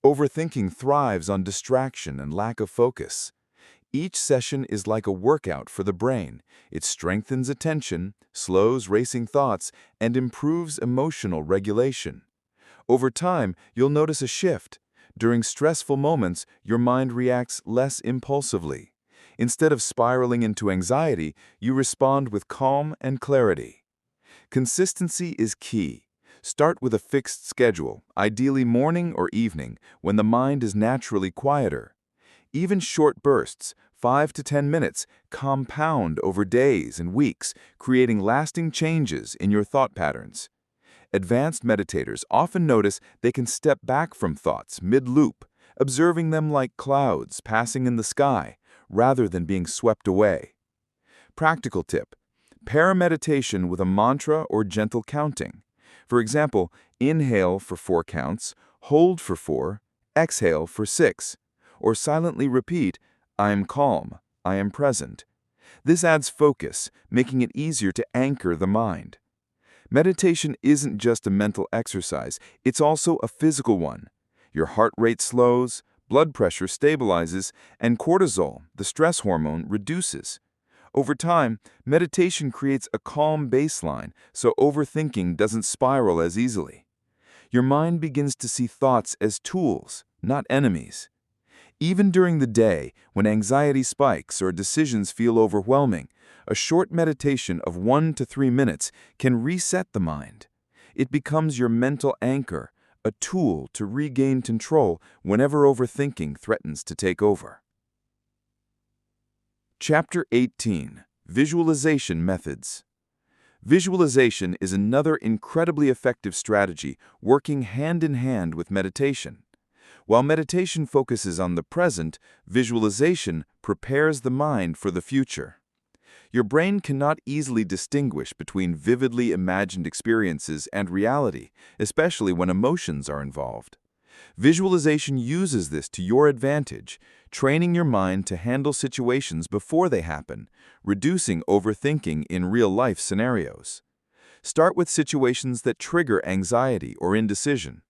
Overthinking thrives on distraction and lack of focus. Each session is like a workout for the brain. It strengthens attention, slows racing thoughts, and improves emotional regulation. Over time, you'll notice a shift. During stressful moments, your mind reacts less impulsively. Instead of spiraling into anxiety, you respond with calm and clarity. Consistency is key. Start with a fixed schedule, ideally morning or evening, when the mind is naturally quieter. Even short bursts, 5 to 10 minutes, compound over days and weeks, creating lasting changes in your thought patterns. Advanced meditators often notice they can step back from thoughts mid-loop, observing them like clouds passing in the sky, rather than being swept away. Practical tip: pair meditation with a mantra or gentle counting. For example, inhale for 4 counts, hold for 4, exhale for 6, or silently repeat, "I am calm, I am present." This adds focus, making it easier to anchor the mind. Meditation isn't just a mental exercise, it's also a physical one. Your heart rate slows, blood pressure stabilizes, and cortisol, the stress hormone, reduces. Over time, meditation creates a calm baseline so overthinking doesn't spiral as easily. Your mind begins to see thoughts as tools, not enemies. Even during the day, when anxiety spikes or decisions feel overwhelming, a short meditation of 1 to 3 minutes can reset the mind. It becomes your mental anchor, a tool to regain control whenever overthinking threatens to take over. Chapter 18. Visualization Methods. Visualization is another incredibly effective strategy working hand in hand with meditation. While meditation focuses on the present, visualization prepares the mind for the future. Your brain cannot easily distinguish between vividly imagined experiences and reality, especially when emotions are involved. Visualization uses this to your advantage, training your mind to handle situations before they happen, reducing overthinking in real-life scenarios. Start with situations that trigger anxiety or indecision.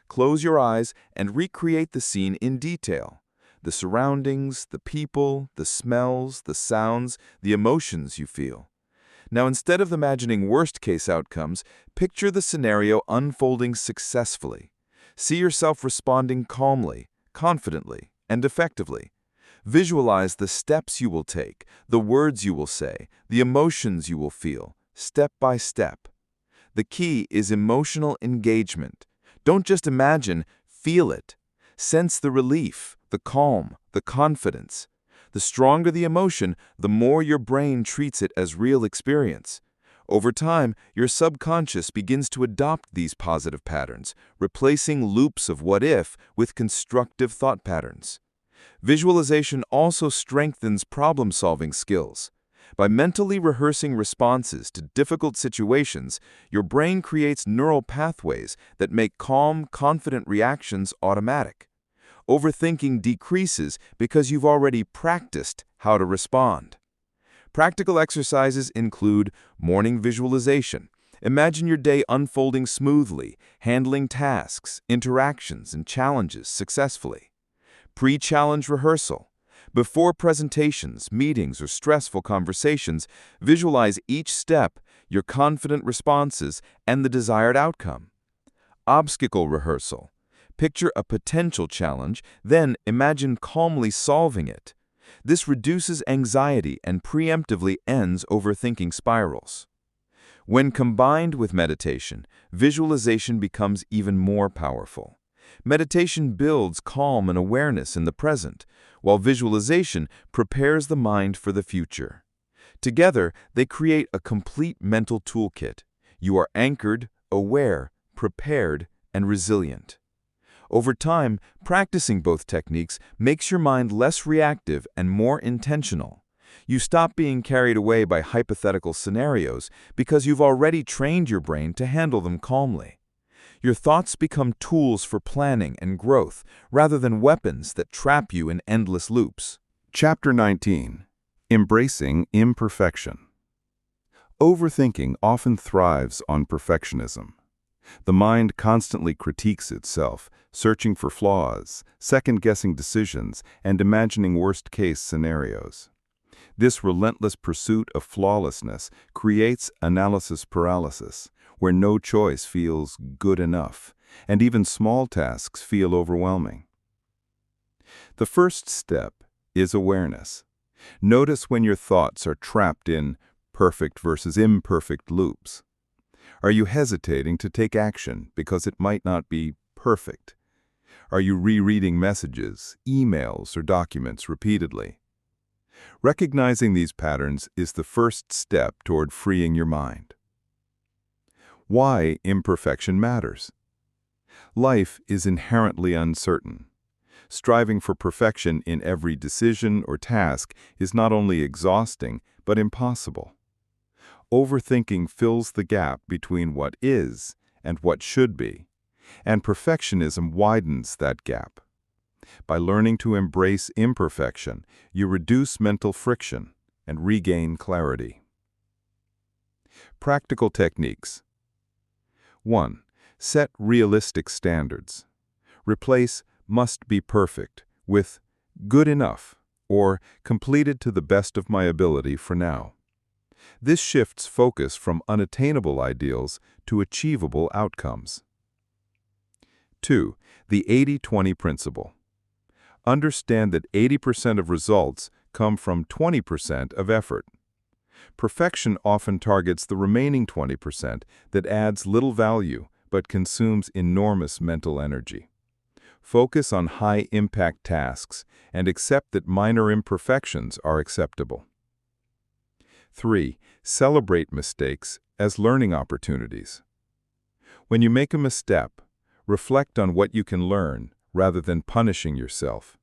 Close your eyes and recreate the scene in detail. The surroundings, the people, the smells, the sounds, the emotions you feel. Now, instead of imagining worst-case outcomes, picture the scenario unfolding successfully. See yourself responding calmly, confidently, and effectively. Visualize the steps you will take, the words you will say, the emotions you will feel, step by step. The key is emotional engagement. Don't just imagine, feel it. Sense the relief, the calm, the confidence. The stronger the emotion, the more your brain treats it as real experience. Over time, your subconscious begins to adopt these positive patterns, replacing loops of what if with constructive thought patterns. Visualization also strengthens problem-solving skills. By mentally rehearsing responses to difficult situations, your brain creates neural pathways that make calm, confident reactions automatic. Overthinking decreases because you've already practiced how to respond. Practical exercises include morning visualization. Imagine your day unfolding smoothly, handling tasks, interactions, and challenges successfully. Pre-challenge rehearsal. Before presentations, meetings, or stressful conversations, visualize each step, your confident responses, and the desired outcome. Obstacle rehearsal. Picture a potential challenge, then imagine calmly solving it. This reduces anxiety and preemptively ends overthinking spirals. When combined with meditation, visualization becomes even more powerful. Meditation builds calm and awareness in the present, while visualization prepares the mind for the future. Together, they create a complete mental toolkit. You are anchored, aware, prepared, and resilient. Over time, practicing both techniques makes your mind less reactive and more intentional. You stop being carried away by hypothetical scenarios because you've already trained your brain to handle them calmly. Your thoughts become tools for planning and growth rather than weapons that trap you in endless loops. Chapter 19. Embracing Imperfection. Overthinking often thrives on perfectionism. The mind constantly critiques itself, searching for flaws, second-guessing decisions, and imagining worst-case scenarios. This relentless pursuit of flawlessness creates analysis paralysis, where no choice feels good enough, and even small tasks feel overwhelming. The first step is awareness. Notice when your thoughts are trapped in perfect versus imperfect loops. Are you hesitating to take action because it might not be perfect? Are you rereading messages, emails, or documents repeatedly? Recognizing these patterns is the first step toward freeing your mind. Why imperfection matters. Life is inherently uncertain. Striving for perfection in every decision or task is not only exhausting, but impossible. Overthinking fills the gap between what is and what should be, and perfectionism widens that gap. By learning to embrace imperfection, you reduce mental friction and regain clarity. Practical techniques. 1. Set realistic standards. Replace "must be perfect" with "good enough" or "completed to the best of my ability for now." This shifts focus from unattainable ideals to achievable outcomes. 2. The 80-20 principle. Understand that 80% of results come from 20% of effort. Perfection often targets the remaining 20% that adds little value but consumes enormous mental energy. Focus on high-impact tasks and accept that minor imperfections are acceptable. 3. Celebrate mistakes as learning opportunities. When you make a misstep, reflect on what you can learn rather than punishing yourself.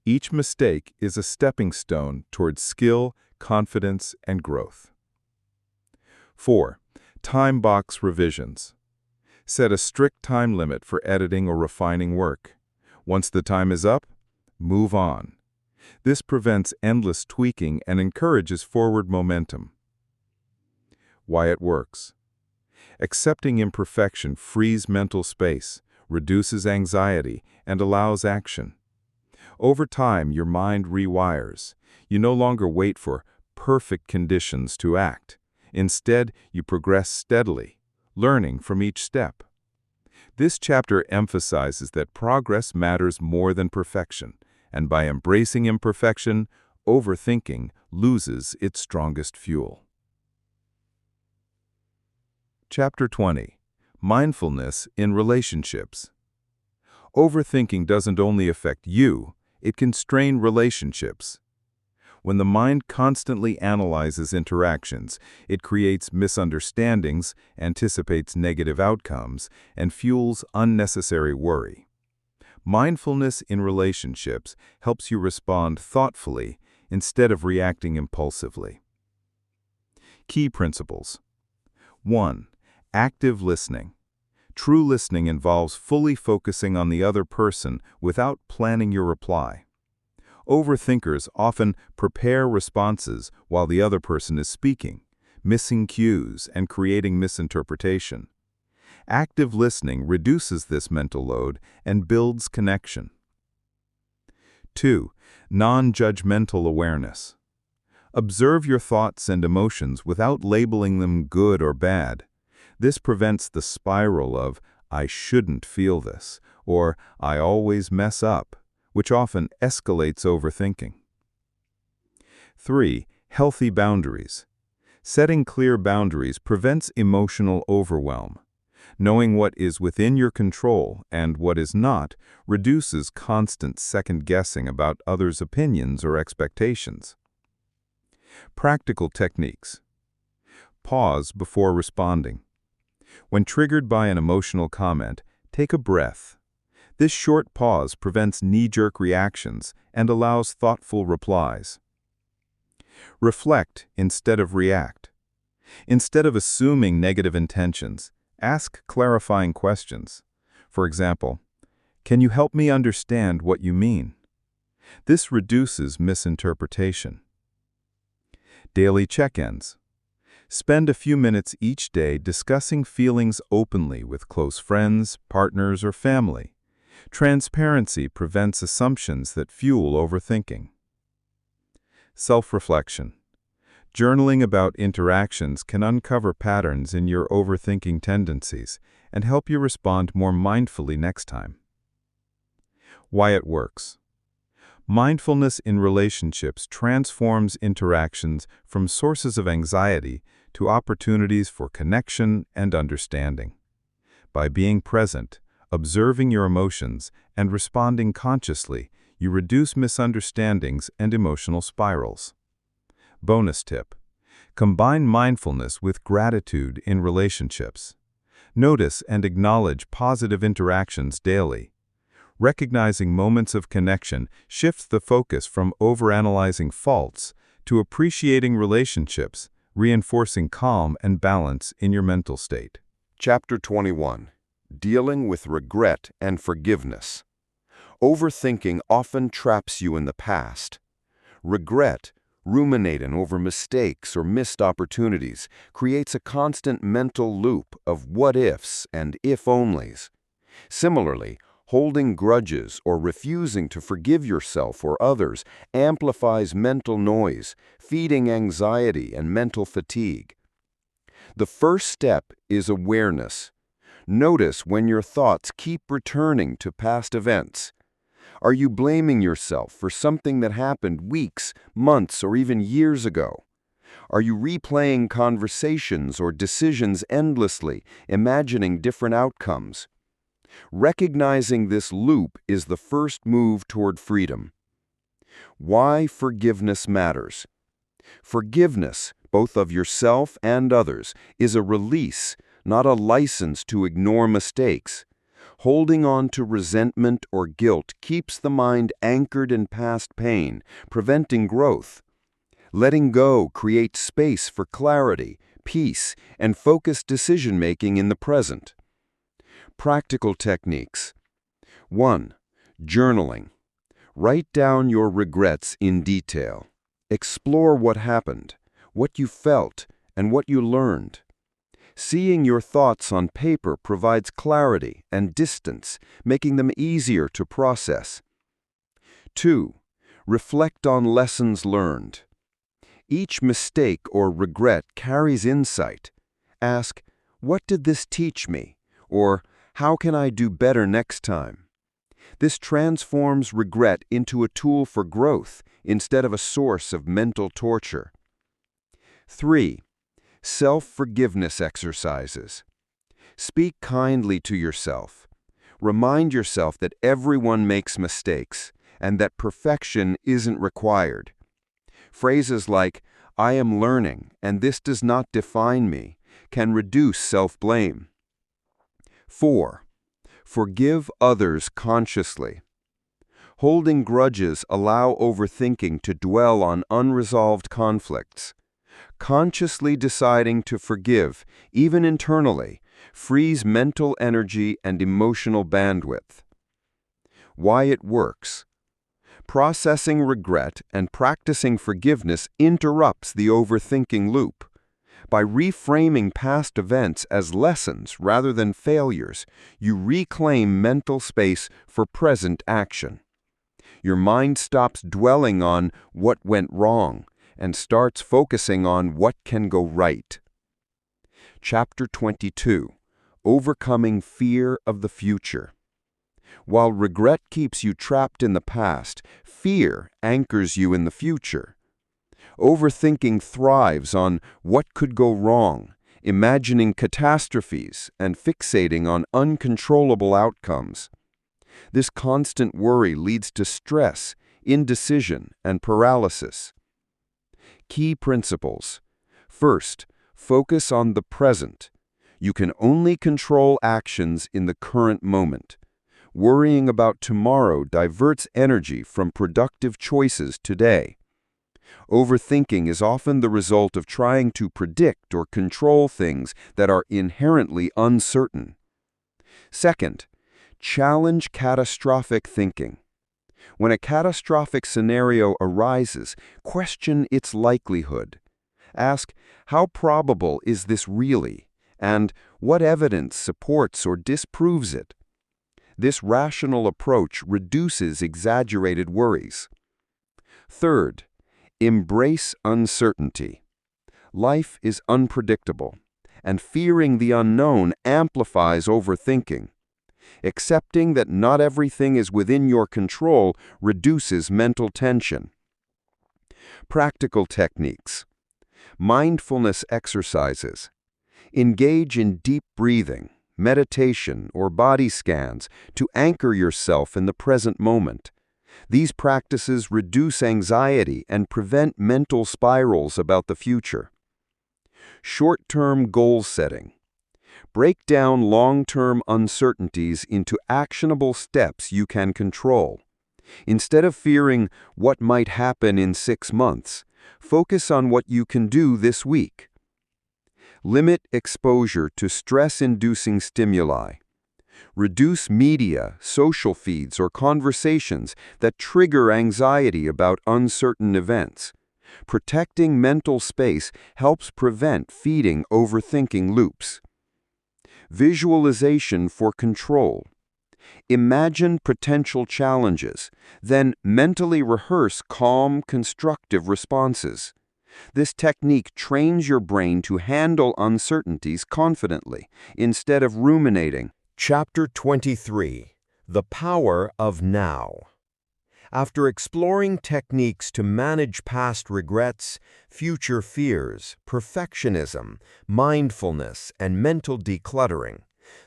Each mistake is a stepping stone towards skill, confidence, and growth. 4. Time box revisions. Set a strict time limit for editing or refining work. Once the time is up, move on. This prevents endless tweaking and encourages forward momentum. Why it works. Accepting imperfection frees mental space, reduces anxiety, and allows action. Over time, your mind rewires. You no longer wait for perfect conditions to act. Instead, you progress steadily, learning from each step. This chapter emphasizes that progress matters more than perfection, and by embracing imperfection, overthinking loses its strongest fuel. Chapter 20. Mindfulness in Relationships. Overthinking doesn't only affect you, it can strain relationships. When the mind constantly analyzes interactions, it creates misunderstandings, anticipates negative outcomes, and fuels unnecessary worry. Mindfulness in relationships helps you respond thoughtfully instead of reacting impulsively. Key principles. 1. Active listening. True listening involves fully focusing on the other person without planning your reply. Overthinkers often prepare responses while the other person is speaking, missing cues and creating misinterpretation. Active listening reduces this mental load and builds connection. 2. Non-judgmental awareness. Observe your thoughts and emotions without labeling them good or bad. This prevents the spiral of, "I shouldn't feel this," or "I always mess up," which often escalates overthinking. 3. Healthy boundaries. Setting clear boundaries prevents emotional overwhelm. Knowing what is within your control and what is not reduces constant second-guessing about others' opinions or expectations. Practical techniques. Pause before responding. When triggered by an emotional comment, take a breath. This short pause prevents knee-jerk reactions and allows thoughtful replies. Reflect instead of react. Instead of assuming negative intentions, ask clarifying questions. For example, "Can you help me understand what you mean?" This reduces misinterpretation. Daily check-ins. Spend a few minutes each day discussing feelings openly with close friends, partners, or family. Transparency prevents assumptions that fuel overthinking. Self-reflection. Journaling about interactions can uncover patterns in your overthinking tendencies and help you respond more mindfully next time. Why it works. Mindfulness in relationships transforms interactions from sources of anxiety to opportunities for connection and understanding. By being present, observing your emotions, and responding consciously, you reduce misunderstandings and emotional spirals. Bonus tip. Combine mindfulness with gratitude in relationships. Notice and acknowledge positive interactions daily. Recognizing moments of connection shifts the focus from overanalyzing faults to appreciating relationships, reinforcing calm and balance in your mental state. Chapter 21. Dealing with Regret and Forgiveness. Overthinking often traps you in the past. Regret, ruminating over mistakes or missed opportunities, creates a constant mental loop of what-ifs and if-onlys. Similarly, holding grudges or refusing to forgive yourself or others amplifies mental noise, feeding anxiety and mental fatigue. The first step is awareness. Notice when your thoughts keep returning to past events. Are you blaming yourself for something that happened weeks, months, or even years ago? Are you replaying conversations or decisions endlessly, imagining different outcomes? Recognizing this loop is the first move toward freedom. Why forgiveness matters. Forgiveness, both of yourself and others, is a release, not a license to ignore mistakes. Holding on to resentment or guilt keeps the mind anchored in past pain, preventing growth. Letting go creates space for clarity, peace, and focused decision-making in the present. Practical techniques. 1. Journaling. Write down your regrets in detail. Explore what happened, what you felt, and what you learned. Seeing your thoughts on paper provides clarity and distance, making them easier to process. 2. Reflect on lessons learned. Each mistake or regret carries insight. Ask, "What did this teach me?" or "How can I do better next time?" This transforms regret into a tool for growth instead of a source of mental torture. 3. Self-forgiveness exercises. Speak kindly to yourself. Remind yourself that everyone makes mistakes and that perfection isn't required. Phrases like, "I am learning and this does not define me," can reduce self-blame. 4. Forgive others consciously. Holding grudges allow overthinking to dwell on unresolved conflicts. Consciously deciding to forgive, even internally, frees mental energy and emotional bandwidth. Why it works. Processing regret and practicing forgiveness interrupts the overthinking loop. By reframing past events as lessons rather than failures, you reclaim mental space for present action. Your mind stops dwelling on what went wrong and starts focusing on what can go right. Chapter 22. Overcoming Fear of the Future. While regret keeps you trapped in the past, fear anchors you in the future. Overthinking thrives on what could go wrong, imagining catastrophes and fixating on uncontrollable outcomes. This constant worry leads to stress, indecision, and paralysis. Key principles. First, focus on the present. You can only control actions in the current moment. Worrying about tomorrow diverts energy from productive choices today. Overthinking is often the result of trying to predict or control things that are inherently uncertain. Second, challenge catastrophic thinking. When a catastrophic scenario arises, question its likelihood. Ask, how probable is this really? And what evidence supports or disproves it? This rational approach reduces exaggerated worries. Third, embrace uncertainty. Life is unpredictable, and fearing the unknown amplifies overthinking. Accepting that not everything is within your control reduces mental tension. Practical techniques. Mindfulness exercises. Engage in deep breathing, meditation, or body scans to anchor yourself in the present moment. These practices reduce anxiety and prevent mental spirals about the future. Short-term goal setting. Break down long-term uncertainties into actionable steps you can control. Instead of fearing what might happen in 6 months, focus on what you can do this week. Limit exposure to stress-inducing stimuli. Reduce media, social feeds, or conversations that trigger anxiety about uncertain events. Protecting mental space helps prevent feeding overthinking loops. Visualization for control. Imagine potential challenges, then mentally rehearse calm, constructive responses. This technique trains your brain to handle uncertainties confidently, instead of ruminating. Chapter 23. The Power of Now. After exploring techniques to manage past regrets, future fears, perfectionism, mindfulness, and mental decluttering,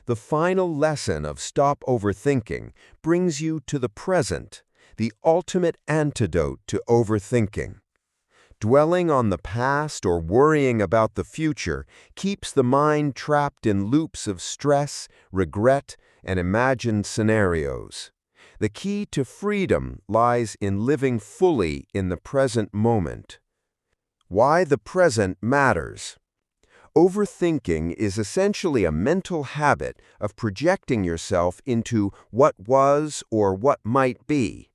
the final lesson of Stop Overthinking brings you to the present, the ultimate antidote to overthinking. Dwelling on the past or worrying about the future keeps the mind trapped in loops of stress, regret, and imagined scenarios. The key to freedom lies in living fully in the present moment. Why the present matters. Overthinking is essentially a mental habit of projecting yourself into what was or what might be.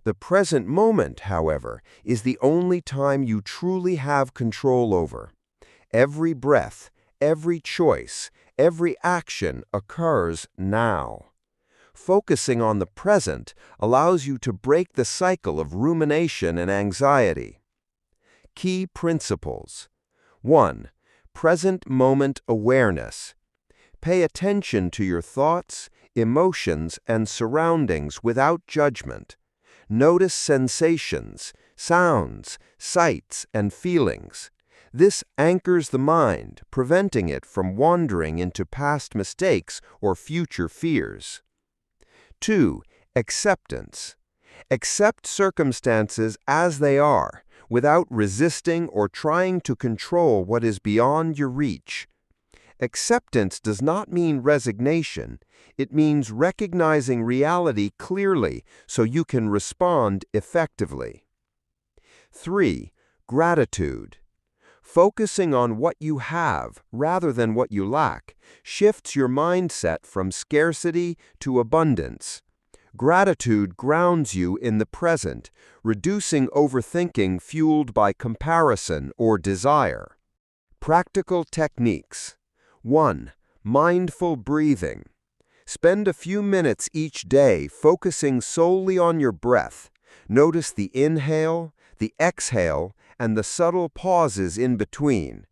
The present moment, however, is the only time you truly have control over. Every breath, every choice, every action occurs now. Focusing on the present allows you to break the cycle of rumination and anxiety. Key principles. 1. Present moment awareness. Pay attention to your thoughts, emotions, and surroundings without judgment. Notice sensations, sounds, sights, and feelings. This anchors the mind, preventing it from wandering into past mistakes or future fears. 2. Acceptance. Accept circumstances as they are, without resisting or trying to control what is beyond your reach. Acceptance does not mean resignation. It means recognizing reality clearly so you can respond effectively. 3. Gratitude. Focusing on what you have rather than what you lack shifts your mindset from scarcity to abundance. Gratitude grounds you in the present, reducing overthinking fueled by comparison or desire. Practical techniques. 1. Mindful breathing. Spend a few minutes each day focusing solely on your breath. Notice the inhale, the exhale, and the subtle pauses in between.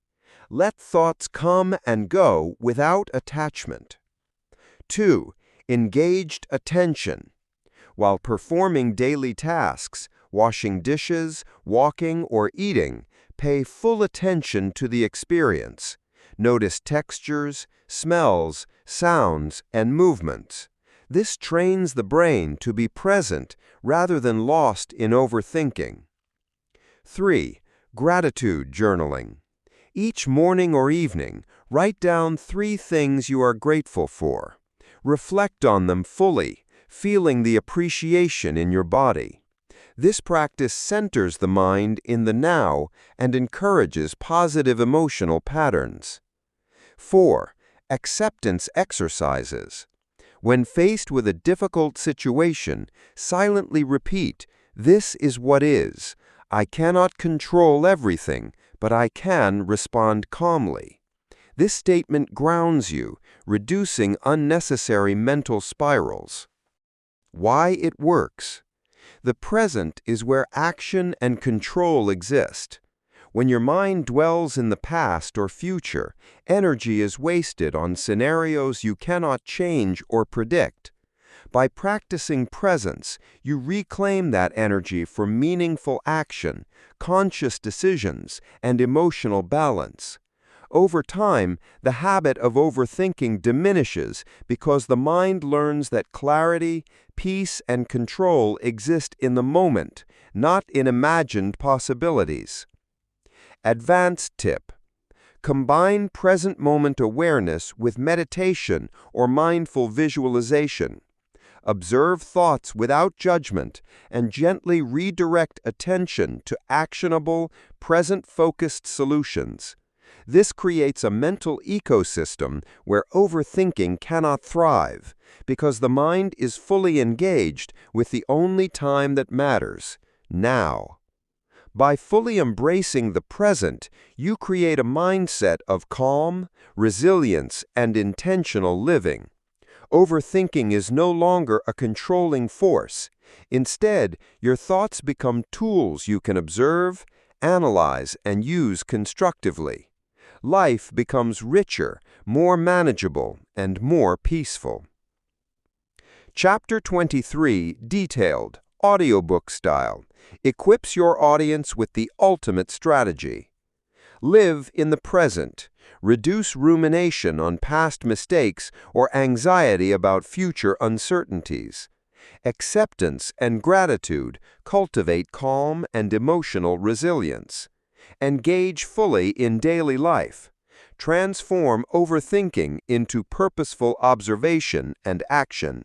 Let thoughts come and go without attachment. 2. Engaged attention. While performing daily tasks, washing dishes, walking, or eating, pay full attention to the experience. Notice textures, smells, sounds, and movements. This trains the brain to be present rather than lost in overthinking. 3. Gratitude journaling. Each morning or evening, write down 3 things you are grateful for. Reflect on them fully, feeling the appreciation in your body. This practice centers the mind in the now and encourages positive emotional patterns. 4. Acceptance exercises. When faced with a difficult situation, silently repeat, "This is what is. I cannot control everything, but I can respond calmly." This statement grounds you, reducing unnecessary mental spirals. Why it works. The present is where action and control exist. When your mind dwells in the past or future, energy is wasted on scenarios you cannot change or predict. By practicing presence, you reclaim that energy for meaningful action, conscious decisions, and emotional balance. Over time, the habit of overthinking diminishes because the mind learns that clarity, peace, and control exist in the moment, not in imagined possibilities. Advanced tip. Combine present moment awareness with meditation or mindful visualization. Observe thoughts without judgment and gently redirect attention to actionable, present-focused solutions. This creates a mental ecosystem where overthinking cannot thrive, because the mind is fully engaged with the only time that matters, now. By fully embracing the present, you create a mindset of calm, resilience, and intentional living. Overthinking is no longer a controlling force. Instead, your thoughts become tools you can observe, analyze, and use constructively. Life becomes richer, more manageable, and more peaceful. Chapter 23, detailed, audiobook style, equips your audience with the ultimate strategy. Live in the present. Reduce rumination on past mistakes or anxiety about future uncertainties. Acceptance and gratitude cultivate calm and emotional resilience. Engage fully in daily life. Transform overthinking into purposeful observation and action.